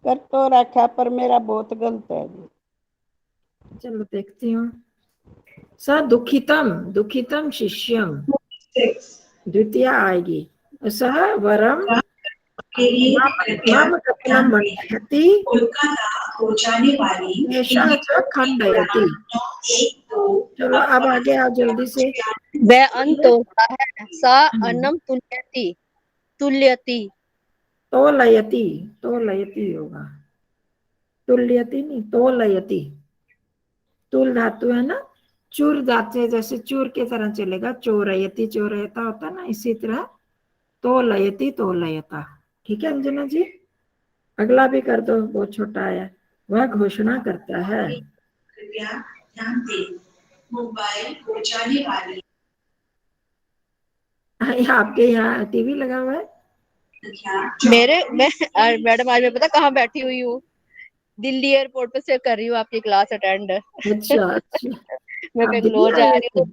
कर तो रखा पर मेरा बहुत गलत है जी। चलो देखती हूँ। स दुखितम, दुखितम शिष्यम, द्वितीय आएगी। सह वरम मम कपिलम मंडयति, एषः च खंडयति। चलो अब आगे आओ जल्दी से। वह अन्न तोलता है, सा अन्नम तुल्यति, तुल्यति। तोलयति, तोलयति होगा, तुल्यति नहीं, तोलयति। तुल धातु है ना, चूर धातु जैसे चूर की तरह चलेगा, चोरयति चोरयता होता ना, इसी तरह तोलयति तोलयता। ठीक है अंजना जी, अगला भी कर दो, बहुत छोटा है। वह घोषणा करता है। कृपया ध्यान दें, मोबाइल हो जाने वाली। आपके यहाँ टीवी लगा हुआ है? मैडम आज मैं पता कहाँ बैठी हुई हूँ? दिल्ली एयरपोर्ट पे से कर रही हूँ आपकी क्लास अटेंड। अच्छा अच्छा। मैं बेंगलोर जा रही हूँ,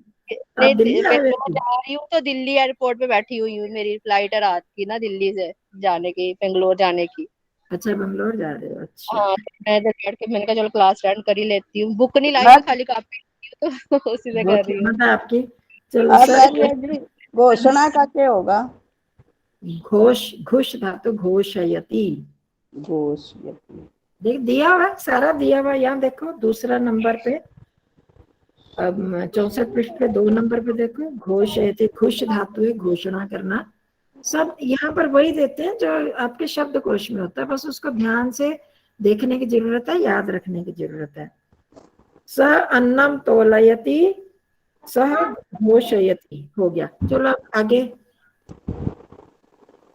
बेंगलोर जा रही हूँ तो दिल्ली एयरपोर्ट पे बैठी हुई हूँ। मेरी फ्लाइट है रात की ना, दिल्ली से जाने की, बेंगलोर जाने की। अच्छा बेंगलोर जा रहे हो? अच्छा। हाँ, मैं इधर बैठ के मैंने कहा चलो क्लास अटेंड कर ही लेती हूँ। बुक नहीं लाई हूँ, खाली कॉपी तो उसी से कर रही हूँ। आपकी। चलो सर, घोषणा का क्या होगा? घोष, घोष धातु घोषयति। घोषयति देख दिया हुआ सारा, दिया हुआ यहाँ देखो दूसरा नंबर पे, अब 64 पृष्ठ पे 2 नंबर पे देखो, घोषयति, खुश धातु है घोषणा करना। सब यहाँ पर वही देते हैं जो आपके शब्दकोश में होता है, बस उसको ध्यान से देखने की जरूरत है, याद रखने की जरूरत है। स अन्नम तोलयति, सह घोषयति हो गया। चलो अब आगे,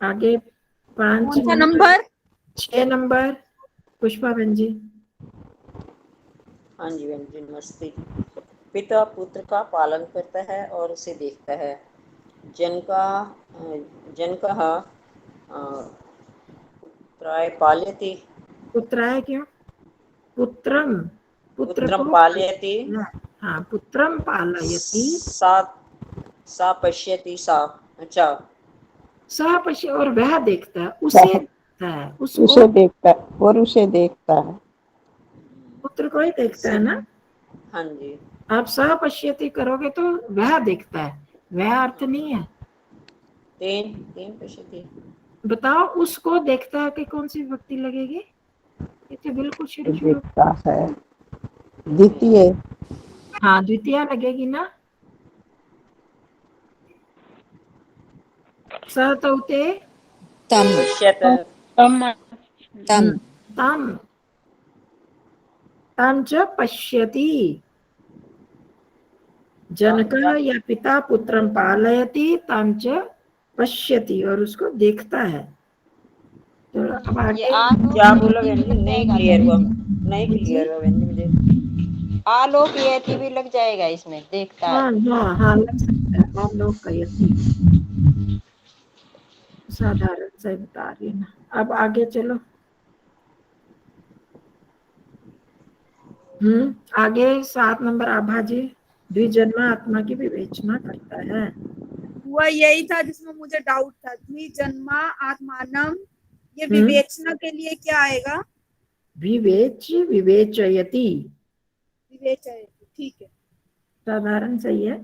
आगे 5 नंबर 6 नंबर पुष्पा बहन जी। हाँ जी बहन जी नमस्ते। पिता पुत्र का पालन करता है और उसे देखता है। जनका पुत्राय पाल्यति। पुत्राय क्यों? पुत्रम, पुत्रम पाल्यति। हाँ पुत्रम पालयति। सा पश्यति, सा अच्छा, सा पश्य, और वह देखता है, उसे देखता है, उसको, उसे देखता है और उसे देखता है। पुत्र को ही देखता है ना। हाँ जी। आप सह पश्यति करोगे तो वह देखता है, वह अर्थ नहीं है। तेन पश्यति, बताओ उसको देखता है कि कौन सी विभक्ति लगेगी? ये तो बिल्कुल शुरू देखता है, द्वितीय। हाँ द्वितीय लगेगी ना। सहतौते तम तम तम तम च पश्यति। जनकः या पिता पुत्रम पालयति तम च पश्यति, और उसको देखता है। तो अब आगे क्या बोला बहन जी? नहीं क्लियर हुआ, नहीं क्लियर हुआ बहन जी मुझे। आलोकयति भी लग जाएगा इसमें, देखता है। हाँ लग सकता है, आलोकयति, साधारण से बता रही ना। अब आगे चलो। आगे 7 नंबर आभाजी, द्विजन्मा आत्मा की विवेचना करता है। हुआ यही था जिसमें मुझे डाउट था। द्विजन्मा आत्मानम, ये विवेचना के लिए क्या आएगा? विवेच्य, विवेचयति। विवेचयति, ठीक है, साधारण सही है।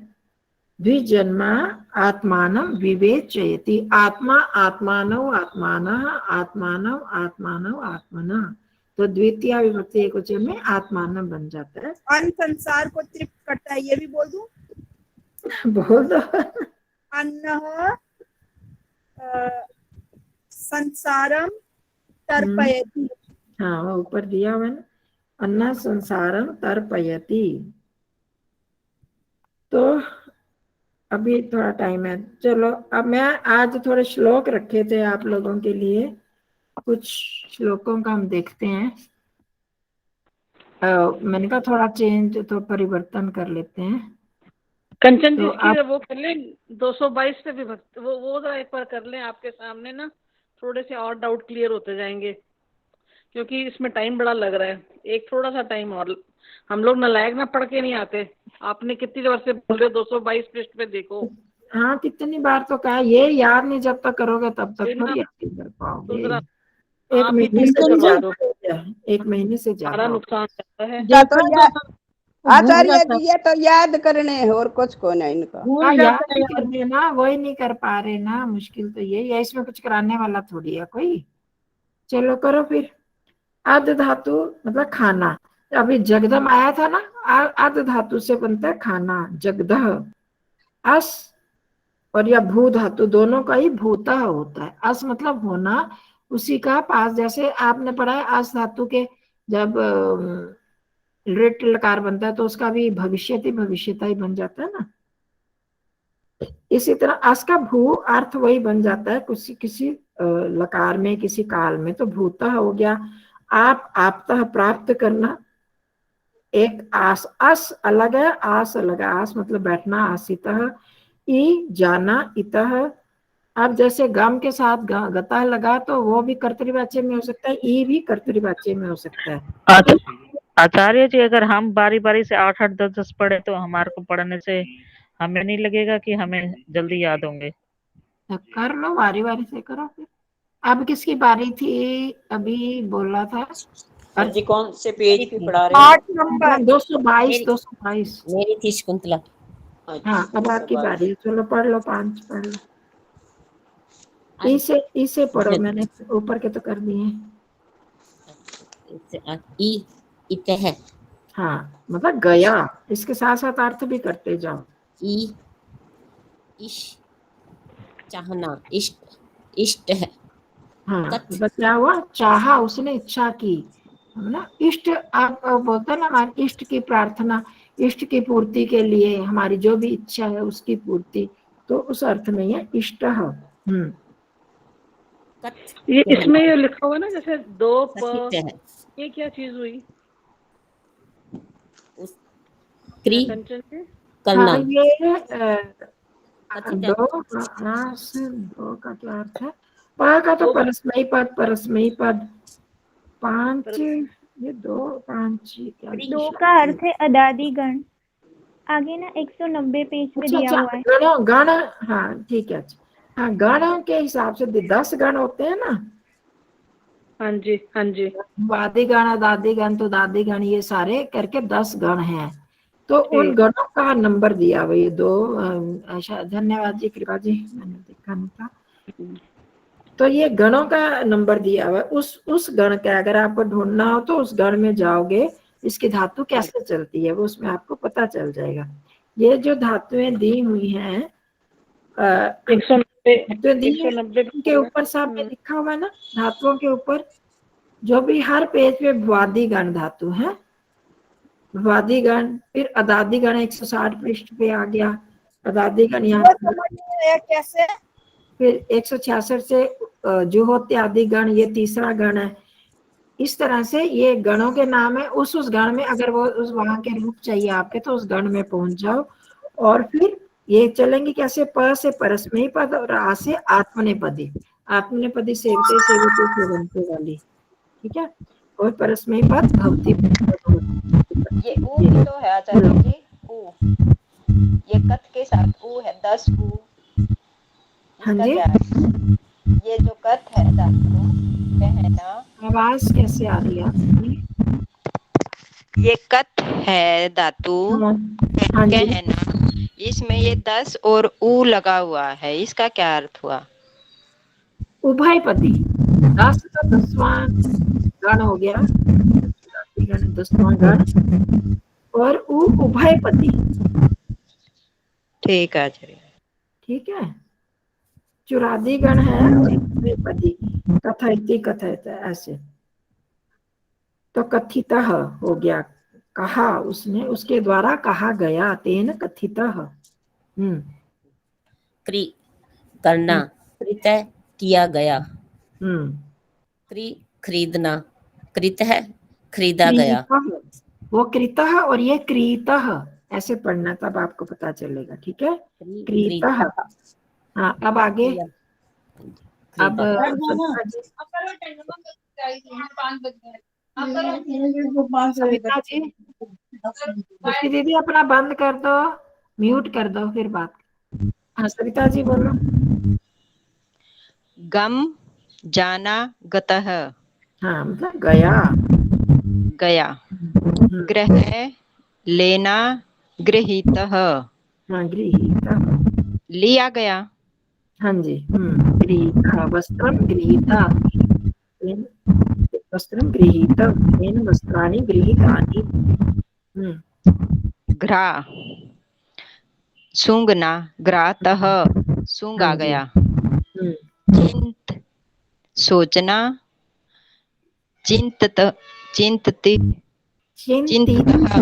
द्विजन्मा आत्मानं विवेचयति। आत्मा आत्मानौ आत्मानः आत्मानौ आत्मानौ आत्मनः। तो द्वितीय विभक्ति एकवचन में आत्मानं बन जाता है। अन्न संसार को तृप्त करता है, ये भी बोल दूं? बोल दो। अन्नः संसारम तर्पयति। हाँ वो ऊपर दिया हुआ है, अन्ना संसारम तर्पयति। तो अभी थोड़ा टाइम है, चलो अब मैं आज थोड़े श्लोक रखे थे आप लोगों के लिए, कुछ श्लोकों का हम देखते हैं। मैंने कहा थोड़ा चेंज तो परिवर्तन कर लेते हैं। कंचन तो जिसकी वो कर लें 222 पे विभक्ति, वो जरा एक बार कर लें आपके सामने ना, थोड़े से और डाउट क्लियर होते जाएंगे, क्योंकि इसमें टाइम बड़ा लग रहा है। एक थोड़ा सा टाइम और, हम लोग नालायक ना, पढ़ के नहीं आते। आपने कितनी बार से बोल रहे 222 पृष्ठ पे देखो। हाँ कितनी बार तो कहा, ये याद नहीं जब तक करोगे तब तक थोड़ी याद कर पाओगे। एक महीने से ज्यादा नुकसान करता है। आचार्य जी ये तो याद करने है और कुछ को नहीं इनका। याद नहीं करने ना, वही नहीं कर पा रहे ना, मुश्किल तो यही है। इसमें कुछ कराने वाला थोड़ी है कोई। चलो करो फिर। आद धातु मतलब खाना। अभी जगदम आया था ना, आद धातु से बनता है खाना, जगदह। अस और या भू धातु दोनों का ही भूता होता है। अस मतलब होना, उसी का पास, जैसे आपने पढ़ा है अस धातु के जब लृट लकार बनता है तो उसका भी भविष्यति भविष्यता ही बन जाता है ना। इसी तरह अस का भू अर्थ वही बन जाता है किसी लकार में, किसी काल में। तो भूता हो गया आप, आपतः प्राप्त करना। एक आस, अस अलग है, आस अलग है। आस मतलब बैठना, आसितः। ई जाना, इतः। अब जैसे गम के साथ गता लगा तो वो भी कर्तृवाच्य में हो सकता है, ई भी कर्तृवाच्य में हो सकता है। आचार्य जी अगर हम बारी बारी से 8-8, 10-10 पढ़े तो हमारे को पढ़ने से हमें नहीं लगेगा कि हमें जल्दी याद होंगे? तो कर लो, बारी बारी से करो फिर। अब किसकी बारी थी? अभी बोला था जी कौन से पेज पे पढ़ा रहे हैं? 8 नंबर 222। मेरी थी शकुंतला। हाँ अब आपकी बारी, चलो पढ़ लो, 5 पढ़ लो। इसे पढ़ो, मैंने ऊपर के तो कर दिए। इत है। हाँ मतलब गया, इसके साथ साथ अर्थ भी करते जाओ। इश चाहना, इष्ट, इष्ट है। हाँ मतलब क्या हुआ, चाहा उसने, इच्छा की ना। इष्ट आप बोलते ना, हमारे इष्ट की प्रार्थना, इष्ट की पूर्ति के लिए, हमारी जो भी इच्छा है उसकी पूर्ति, तो उस अर्थ में ये इष्ट है। ये इसमें ये लिखा हुआ ना जैसे दो प, ये क्या चीज हुई? करना। ये दो का क्या अर्थ है? प का तो परस्मयी पद, परस्मयी पद। 5 ये 2 5 क्या? 2 का अर्थ है अदादि गण। आगे ना 190 पेज पे दिया हुआ है। गण, हाँ ठीक है। हाँ गण के हिसाब से 10 गण होते हैं ना। हाँ जी हाँ जी। वादी गण, दादी गण, तो दादी गण, ये सारे करके 10 गण हैं। तो उन गणों का नंबर दिया हुआ ये 2। धन्यवाद जी, कृपा जी, मैंने देखा नहीं था। तो ये गणों का नंबर दिया हुआ है। उस गण का अगर आपको ढूंढना हो तो उस गण में जाओगे, इसकी धातु कैसे चलती है वो उसमें आपको पता चल जाएगा। ये जो धातुएं दी हुई हैं 190 के ऊपर साहब में लिखा हुआ है ना, धातुओं के ऊपर जो भी हर पेज पे वादी गण धातु है, वादी गण। फिर अदादी गण 160 पृष्ठ पे आ गया, अदादी गण यहाँ कैसे। फिर 166 से जुहोत्य आदि गण, ये तीसरा गण है। इस तरह से ये गणों के नाम है। उस गण में अगर वो उस वहां के रूप चाहिए आपके तो उस गण में पहुंच जाओ। और फिर ये चलेंगे कैसे, प से परस्मयी पद और आ से आत्मनेपदी। आत्मनेपदी सेवते सेवते सेवंते वाली, ठीक है। और परस्मयी पद भवती। ये ऊ भी तो है आचार्य जी, ऊ ये कथ के साथ ऊ है, 10 ऊ। हाँ जी ये जो कथ है धातु कहना, आवाज कैसे आ रही है आपकी? ये कथ है धातु कहना, इसमें ये 10 और ऊ लगा हुआ है, इसका क्या अर्थ हुआ? उभयपदी। 10 का 10वां गण हो गया, गण 10वां गण, और उभयपदी। ठीक है आचार्य। ठीक है, चुरादी गण है और उभयपदी, कथयति कथयत ऐसे। तो कथितः हो गया, कहा उसने, उसके द्वारा कहा गया, तेन कथितः। क्री करना, कृत है किया गया, क्री खरीदना, कृत है खरीदा गया। वो कृतः और ये क्रीतः ऐसे पढ़ना, तब आपको पता चलेगा। ठीक है, क्रीतः। हाँ, अब आगे, अब सविता जी, खुशी दीदी अपना बंद कर दो, म्यूट कर दो, फिर बात। हाँ सविता जी बोलो। गम जाना गतः। हाँ, मतलब गया, गया। ग्रह लेना गृहीतः। हाँ, गृहीतः लिया गया। हाँ जी। गृहीतः वस्त्रं गृहीता, वस्त्रं गृहीतं, तेन वस्त्राणि गृहीतानि। घ्रा सूंघना, घ्रातः सूंघ आ गया। चिंत सोचना, चिंतत चिंतति चिंतितः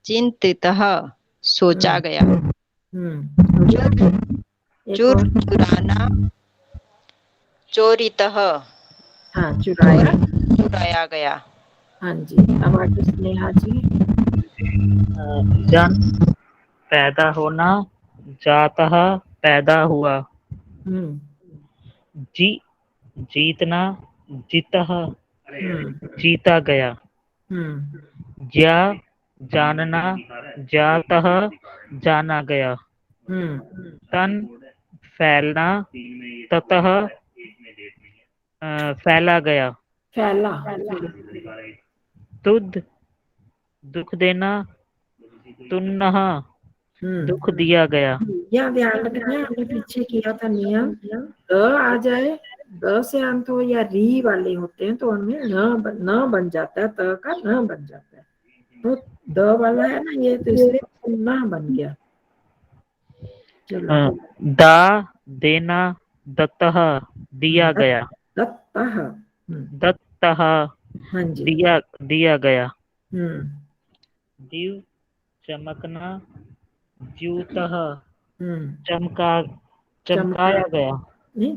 चिंतितः सोचा गया। चुर चुराना, चोरितः हाँ, चुराया, चुराया गया। हाँ जी। अब आगे स्नेहा जी। जन्म पैदा होना, जातः पैदा हुआ। जी जीतना, जीतः जीता गया। ज्या जानना, जातः जाना गया। तन फैलना, ततः फैला गया। फैला। तुद दुख देना, तुन्नह दुख दिया गया। यह ध्यान रखना, हमने पीछे किया था नियम, द आ जाए, द से अंत हो या री वाले होते हैं तो उनमें न बन जाता है, त का न बन जाता है। तो द वाला है ना ये, तो इसलिए पुनः बन गया। चलो, दा देना, दत्तः दिया गया। दत्तः दत्तः हाँ जी। दिया गया। दिव चमकना, द्यूतः चमकाया गया। नहीं,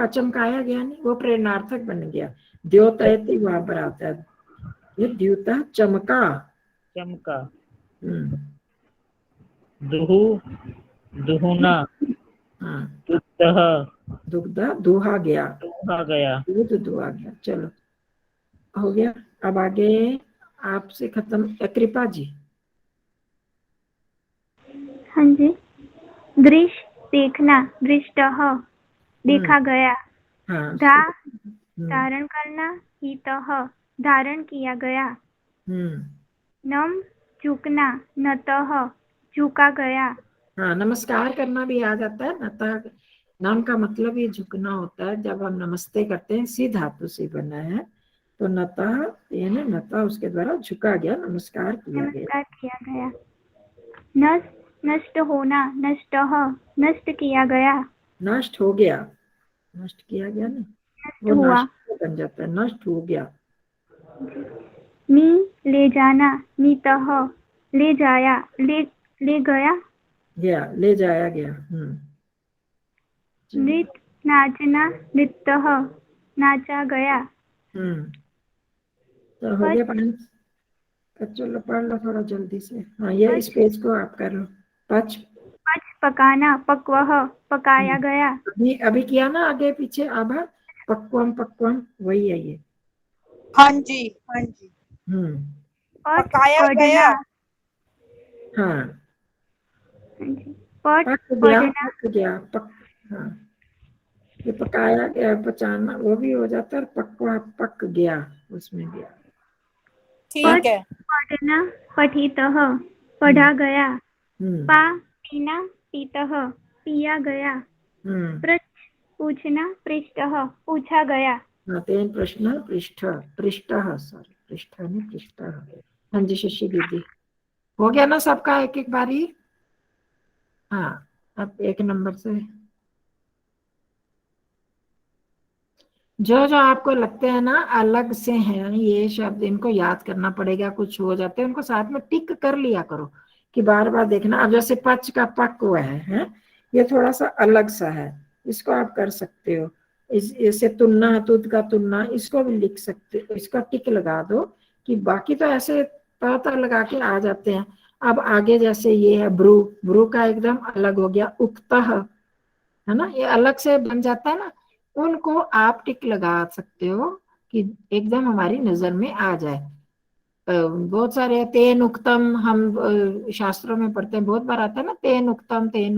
चमकाया गया नहीं, वो प्रेरणार्थक बन गया। द्योतयति वहां पर आता है, ये द्यूता चमका। दुहु दुहुना, दुग्ध दुहा गया, दूध दुहा गया। चलो, हो गया। अब आगे आपसे खत्म, कृपा जी। हाँ जी। दृश्य देखना, दृष्टः देखा गया। धारण करना, हितः धारण किया गया। नम झुकना, नतः झुका गया। हाँ, नमस्कार करना भी आ जाता है। नतः नाम का मतलब ये झुकना होता है। जब हम नमस्ते करते हैं, सी धातु से बना है, तो नतः यानी नतः उसके द्वारा झुका गया, नमस्कार किया गया। नष्ट होना, नष्टः नष्ट किया गया। नष्ट हो गया, नष्ट किया गया ना, नष्ट हुआ, बन जाता है, नष्ट हो गया। नी ले जाना, नीतः ले जाया, ले गया, ले जाया गया। नृत नाचना, नृत्यः नाचा गया। तो हो गया 5। चलो पढ़ लो थोड़ा जल्दी से। हाँ, ये इस पेज को आप कर लो। पच पकाना, पक्वः पकाया गया। अभी किया ना, आगे पीछे आभा, पक्वम वही है ये। हाँ जी, हाँ जी। पकाया गया। हाँ, पक गया। हाँ, ये पकाया गया, पचाना वो भी हो जाता है, पक गया उसमें गया। ठीक है। पठना, पठितः पढ़ा गया, हम्म पा पीना पीतः, पिया गया, हम्म पृच्छ पूछना पृष्टः, पूछा गया। हाँ, तेन प्रश्न पृष्ठ, पृष्ठः, सॉरी पृष्ठ नहीं पृष्ठः। हाँ जी शशि दीदी, हो गया ना सबका एक एक बारी? हाँ, अब 1 नंबर से जो जो आपको लगते हैं ना अलग से हैं ये शब्द, इनको याद करना पड़ेगा, कुछ हो जाते हैं उनको साथ में टिक कर लिया करो कि बार बार देखना। अब जैसे पच का पक हुआ है ये थोड़ा सा अलग सा है, इसको आप कर सकते हो। इसे तुन्ना, तुद का तुन्ना, इसको भी लिख सकते हो, इसका टिक लगा दो कि बाकी तो ऐसे पता लगा के आ जाते हैं। अब आगे जैसे ये है ब्रू, ब्रू का एकदम अलग हो गया, उक्तः है ना, ये अलग से बन जाता है ना, उनको आप टिक लगा सकते हो कि एकदम हमारी नजर में आ जाए। बहुत सारे तेन उक्तम हम शास्त्रों में पढ़ते हैं, बहुत बार आता है ना तेन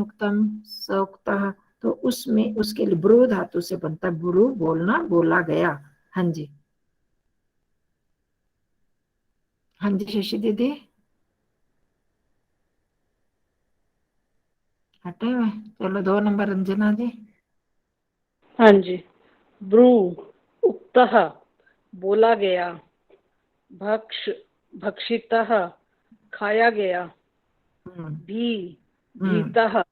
उक्तम सउक्तः, तो उसमें उसके लिए ब्रू धातु से बनता है, ब्रू बोलना, बोला गया। हाँ जी, हाँ जी शशि दीदी, हटे हुए। चलो 2 नंबर रंजना जी। हाँ जी, ब्रू उक्तः बोला गया, भक्ष भक्षितः खाया गया, भी भीतः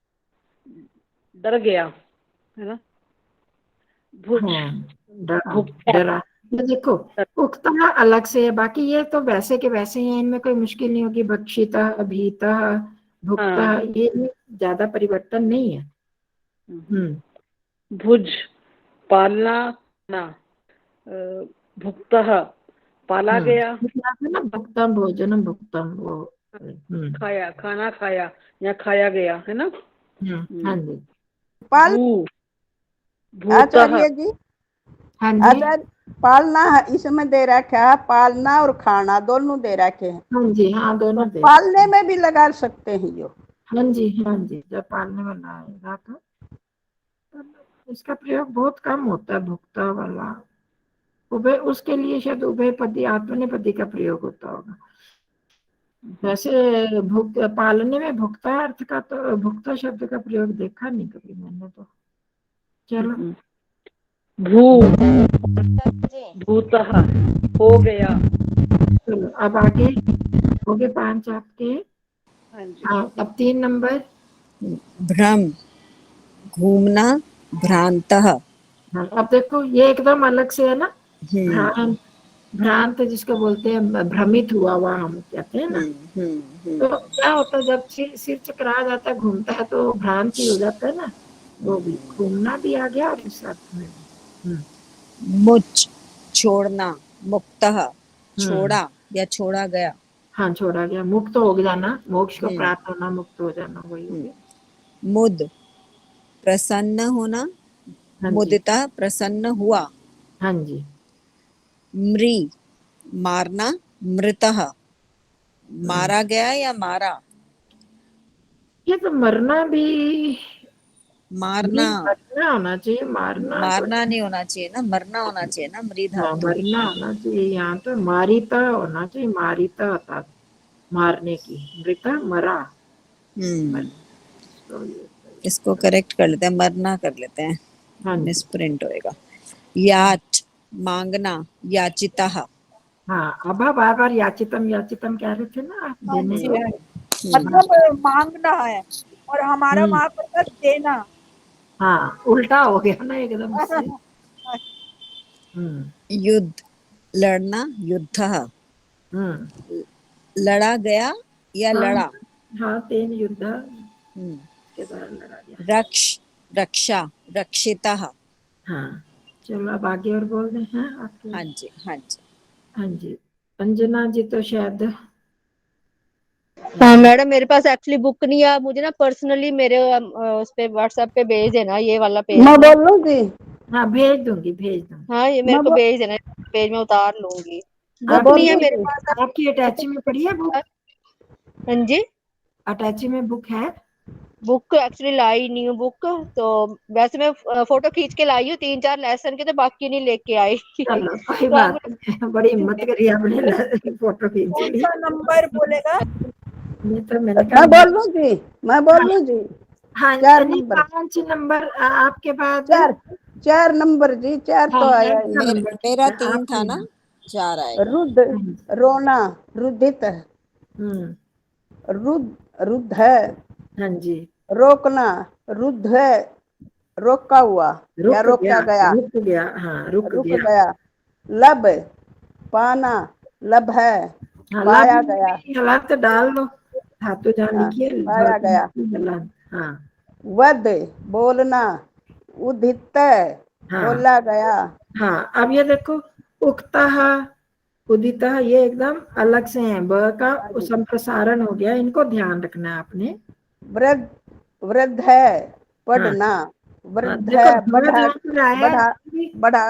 डर गया, है ना, भुज डरा। तो देखो उक्ता अलग से है, बाकी ये तो वैसे के वैसे ही है, इनमें कोई मुश्किल नहीं होगी। भक्षिता, भीता, भुक्ता, ये ज्यादा परिवर्तन नहीं है। भुज पालना ना, भुक्तः पाला गया, ना भुक्तम भोजनम भुक्तम, वो खाया, खाना खाया या खाया गया, है ना। हाँ जी, आचार्य जी, हाँ जी, आचार्य पालना इसमें दे रखा है, पालना और खाना दोनों दे रखे हैं। हाँ जी, हाँ दोनों तो दे, पालने में भी लगा सकते हैं जो। हाँ जी, हाँ जी, जब पालने वाला आएगा तो इसका प्रयोग बहुत कम होता है, भुक्ता वाला। उभय, उसके लिए शायद उभयपदी आत्मनेपदी का प्रयोग होता होगा। वैसे भुक्त पालने में भुक्ता अर्थ का तो भुक्ता शब्द का प्रयोग देखा नहीं कभी मैंने तो। चलो भूतः हो गया। चलो अब आगे हो गए 5 आपके। हाँ, अब 3 नंबर भ्रम, घूमना, भ्रांतः। हाँ, अब देखो ये एकदम अलग से है ना, भ्रांत, भ्रांत जिसको बोलते हैं भ्रमित हुआ हुआ हम कहते हैं ना। तो क्या होता है जब सिर चकरा जाता है, घूमता है तो भ्रांति हो जाता है ना, वो भी घूमना भी आ गया और इस अर्थ में भी। मुच, छोड़ना, मुक्तः, छोड़ा या छोड़ा गया। हाँ, छोड़ा गया, मुक्त हो जाना, मोक्ष को प्राप्त होना, मुक्त हो जाना, वही हो गया। मुद, प्रसन्न होना, मुदिता, प्रसन्न हुआ। हाँ जी। मृ, मारना, मृतः, मारा गया या मारा। ये तो मरना भी, मारना होना चाहिए, मारना नहीं होना चाहिए ना, मरना होना चाहिए ना, मृ धातु। मरना होना चाहिए, यहाँ तो मारिता होना चाहिए, मारिता होता मारने की, मृता मरा। इसको करेक्ट कर लेते हैं, मरना कर लेते हैं, मिसप्रिंट होएगा। याच, मांगना, याचिता। हाँ, अब बार बार याचितम याचितम कह रहे थे ना आप, देने का मतलब मांगना है और हमारा वहां पर देना। हाँ, उल्टा हो गया ना एकदम से। युद्ध, लड़ना, युद्धः। लड़ा गया या लड़ा। हाँ, तेन युद्ध के द्वारा लड़ा गया। रक्ष, रक्षा, रक्षितः। हाँ, चलो अब आगे और बोल रहे हैं आपके। हाँ जी, हाँ जी, हाँ जी। अंजना जी तो शायद। हाँ मैडम, मेरे पास एक्चुअली बुक नहीं है, मुझे ना पर्सनली मेरे उस पे व्हाट्सएप पे भेज देना ये वाला पेज। मैं बोल लूंगी। हाँ, भेज दूंगी। हाँ, ये मेरे को भेज देना, पेज में उतार लूंगी। बुक नहीं है मेरे पास। आपकी अटैची में पड़ी है बुक? हाँ जी, अटैची में बुक है। बुक एक्चुअली लाई नहीं हूँ बुक, तो वैसे मैं फोटो खींच के लाई हूँ 3-4 लेसन के, तो बाकी नहीं लेके आई। चलो कोई बात नहीं, बड़ी हिम्मत करी आपने, फोटो खींच ली। नंबर बोलेगा मैंने मैं कहा बोल लूं जी, मैं बोल लूं जी। हाँ 4 नहीं, नंबर, 5 नंबर आपके बाद 4 नंबर जी, 4 तो आया ही। मेरा 3 था ना, 4 आएगा। रुद्ध, रोना, रुदित, रुद्ध है। हाँ जी। रोकना, रुद्ध है, रोका हुआ या रोका गया, रुक गया, हाँ रुक गया। लब, पाना, लब है, हाँ, पाया गया, हलात तो डाल दो, धातु जहाँ लिखी है पाया गया। हाँ। वध, बोलना, उदित, हाँ बोला गया। हाँ, अब ये देखो उक्तः, उदितः ये एकदम अलग से हैं, ब का संप्रसारण हो गया, इनको ध्यान रखना है आपने। वृद्ध, वृद्ध है, पढ़ना, वृद्ध है, बढ़ा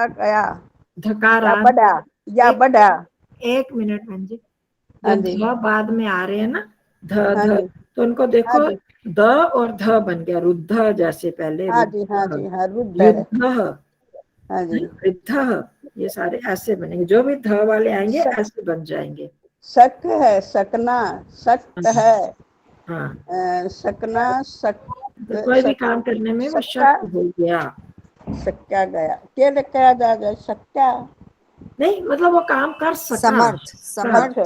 गया, धकार या बढ़ा, या बढ़ा। 1 मिनट बहन जी, जो बाद में आ रहे हैं ना, ध, तो उनको देखो द और ध बन गया, रुद्ध जैसे पहले, हाँ जी, हाँ जी, हाँ, रुद्ध, हाँ जी, वृद्ध, ये सारे ऐसे बनेंगे, जो भी ध वाले आएंगे ऐसे बन जाएंगे। शक है, सकना, सक्त है, हाँ सकना, कोई भी काम करने में वो शक हो गया, शक्या गया, क्या लिखा जाएगा, शक्या नहीं, मतलब वो काम कर सका, समर्थ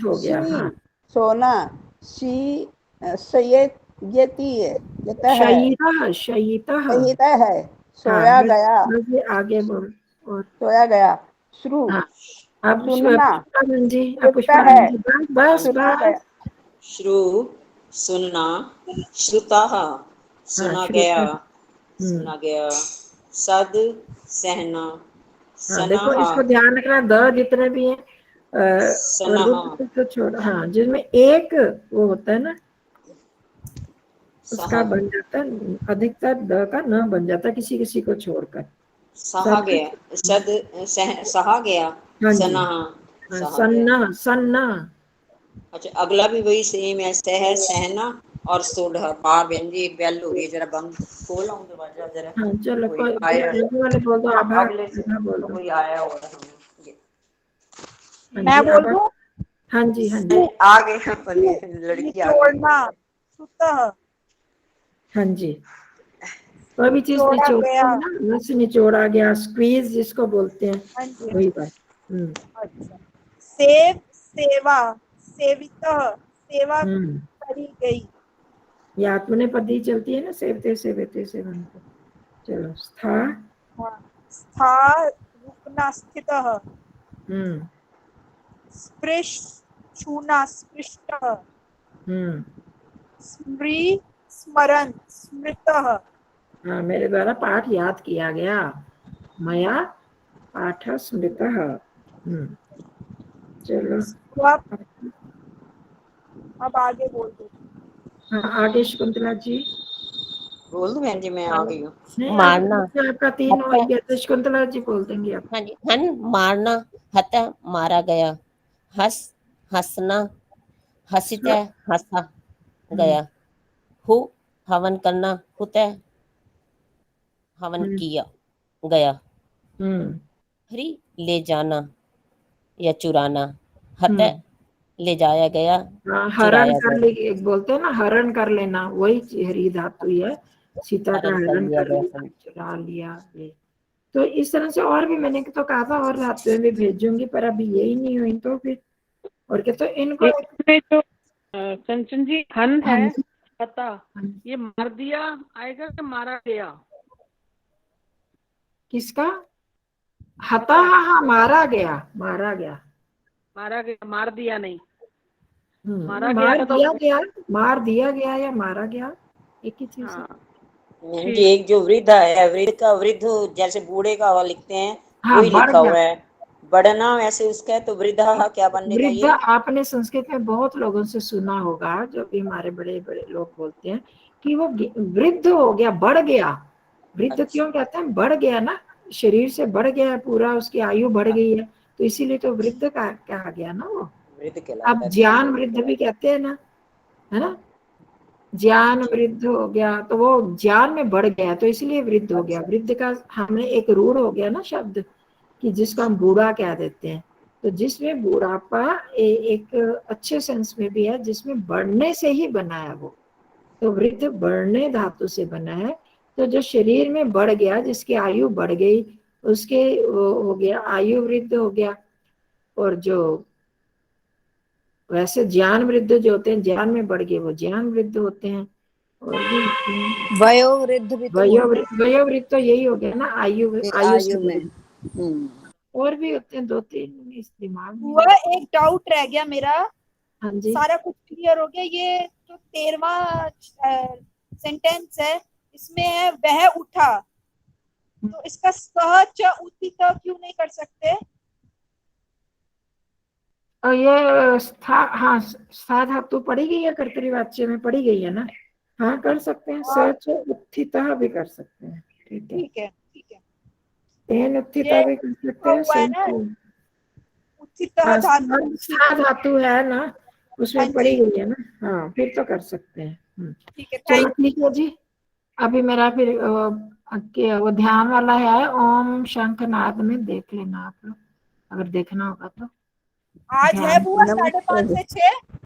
हो गया। हाँ। सोना, सी, शयिता है, सोया गया, आगे बोल, और सोया गया। श्रु, अब सुनना, जी, बस श्रु, सुनना, श्रुतः, सुना गया, सुना गया। सद, सहना, देखो इसको ध्यान रखना, द जितने भी हैं तो छोड़, हाँ जिसमें एक वो होता है ना, उसका बन जाता है, अधिकतर द का न बन जाता है, किसी किसी को छोड़कर। सहा गया, सहा गया, सन्ना, सन्ना। अच्छा, अगला भी वही सेम है, सह, सहना और सोढ़। बाहर बहन जी एक बेल हो रही है, जरा बंद खोल लाऊं दरवाजा जरा। हाँ चलो, कोई वाले बोल दो, अगले से कोई आया हो रहा है। मैं बोल दूं? हाँ जी, हाँ जी, आ गए, लड़की आ गई। हाँ जी, कोई भी चीज निचोड़ा गया, स्क्वीज जिसको बोलते हैं, वही बात। अच्छा, सेव, सेवा, सेविता, सेवा करी गई, ये आत्मनेपदी चलती है ना, सेवते सेवते सेवन्ते। चलो, स्था, स्था, रुकना, स्थितः, स्पृश, छूना, स्पृष्टः, स्मृ, स्मरण, स्मृतः। हाँ, मेरे द्वारा पाठ याद किया गया, मया पाठ स्मृतः। चलो, अब आगे बोल दो। हाँ, आगे शकुंतला जी बोल दूं बहन जी, मैं आ गई हूँ। मारना, आपका 3 हो गया, तो शकुंतला जी बोल देंगे आप। हाँ जी, हन, मारना, हत, मारा गया, हस, हंसना, हसित, हंसा गया, हु, हवन करना, हुत, हवन किया गया, हरि, ले जाना या चुराना, हत, ले जाया गया, हरण कर ले, बोलते हैं ना, हरण कर लेना, वही हरि धातु है, सीता का हरण कर लिया, चुरा लिया। ये तो इस तरह से और भी मैंने तो कहा था, और धातुएं भी भेजूंगी, पर अभी यही नहीं हुई, तो फिर और क्या, तो इनको जो कंचन जी हन है, पता, ये मार दिया आएगा कि मारा गया? किसका? हता, हाँ, मारा गया, मारा गया, मारा गया, मार दिया नहीं, मार दिया गया, मार दिया गया या मारा गया, एक ही चीज है। एक जो वृद्ध है, वृद्ध का वृद्ध जैसे बूढ़े का लिखते हैं, वही लिखा हुआ है। बढ़ना वैसे उसका है, तो वृद्धा क्या बनने का? ये आपने संस्कृत में बहुत लोगों से सुना होगा, जो भी हमारे बड़े बड़े लोग बोलते हैं कि वो वृद्ध हो गया, बढ़ गया। वृद्ध क्यों कहते हैं? बढ़ गया ना, शरीर से बढ़ गया है पूरा, उसकी आयु बढ़ गई है, तो इसीलिए तो वृद्ध का कहा गया ना वो। अब ज्ञान वृद्ध भी कहते हैं ना, है ना, ज्ञान वृद्ध हो गया, तो वो ज्ञान में बढ़ गया, तो इसलिए वृद्ध हो गया। वृद्ध का हमने एक रूढ़ हो गया ना शब्द, कि जिसको हम बूढ़ा कह देते हैं, तो जिसमें बुढ़ापा एक अच्छे सेंस में भी है, जिसमें बढ़ने से ही बना है वो, तो वृद्ध बढ़ने धातु से बना है। तो जो शरीर में बढ़ गया, जिसकी आयु बढ़ गई, उसके हो गया आयु वृद्ध हो गया। और जो वैसे ज्ञान वृद्ध जो होते हैं, ज्ञान में बढ़ गए वो ज्ञान वृद्ध होते हैं। और भी वयोवृद्ध भी तो वयोवृद्ध तो यही हो गया ना, आयु आयु में। और भी होते हैं 2-3 इस दिमाग में। वह एक डाउट रह गया मेरा। हाँ जी, सारा कुछ क्लियर हो गया। ये जो 13वां सेंटेंस है, इसमें है वह उठा, तो इसका सह च उति त क्यों नहीं कर सकते? और ये हाँ सा धातु पढ़ी गई है, कर्तरी में पढ़ी गई है ना। हाँ कर सकते हैं, सच उत्थितः भी कर सकते हैं। ठीक है, ठीक है। तेन उत्थितः भी कर सकते हैं। सा धातु है ना, उसमें पढ़ी गई है ना। हाँ फिर तो कर सकते हैं। चलो ठीक है जी। अभी मेरा फिर वो ध्यान वाला है, ओम शंखनाद में देख लेना आप लोग, अगर देखना होगा तो। आज है बुआ 5:30 से 6।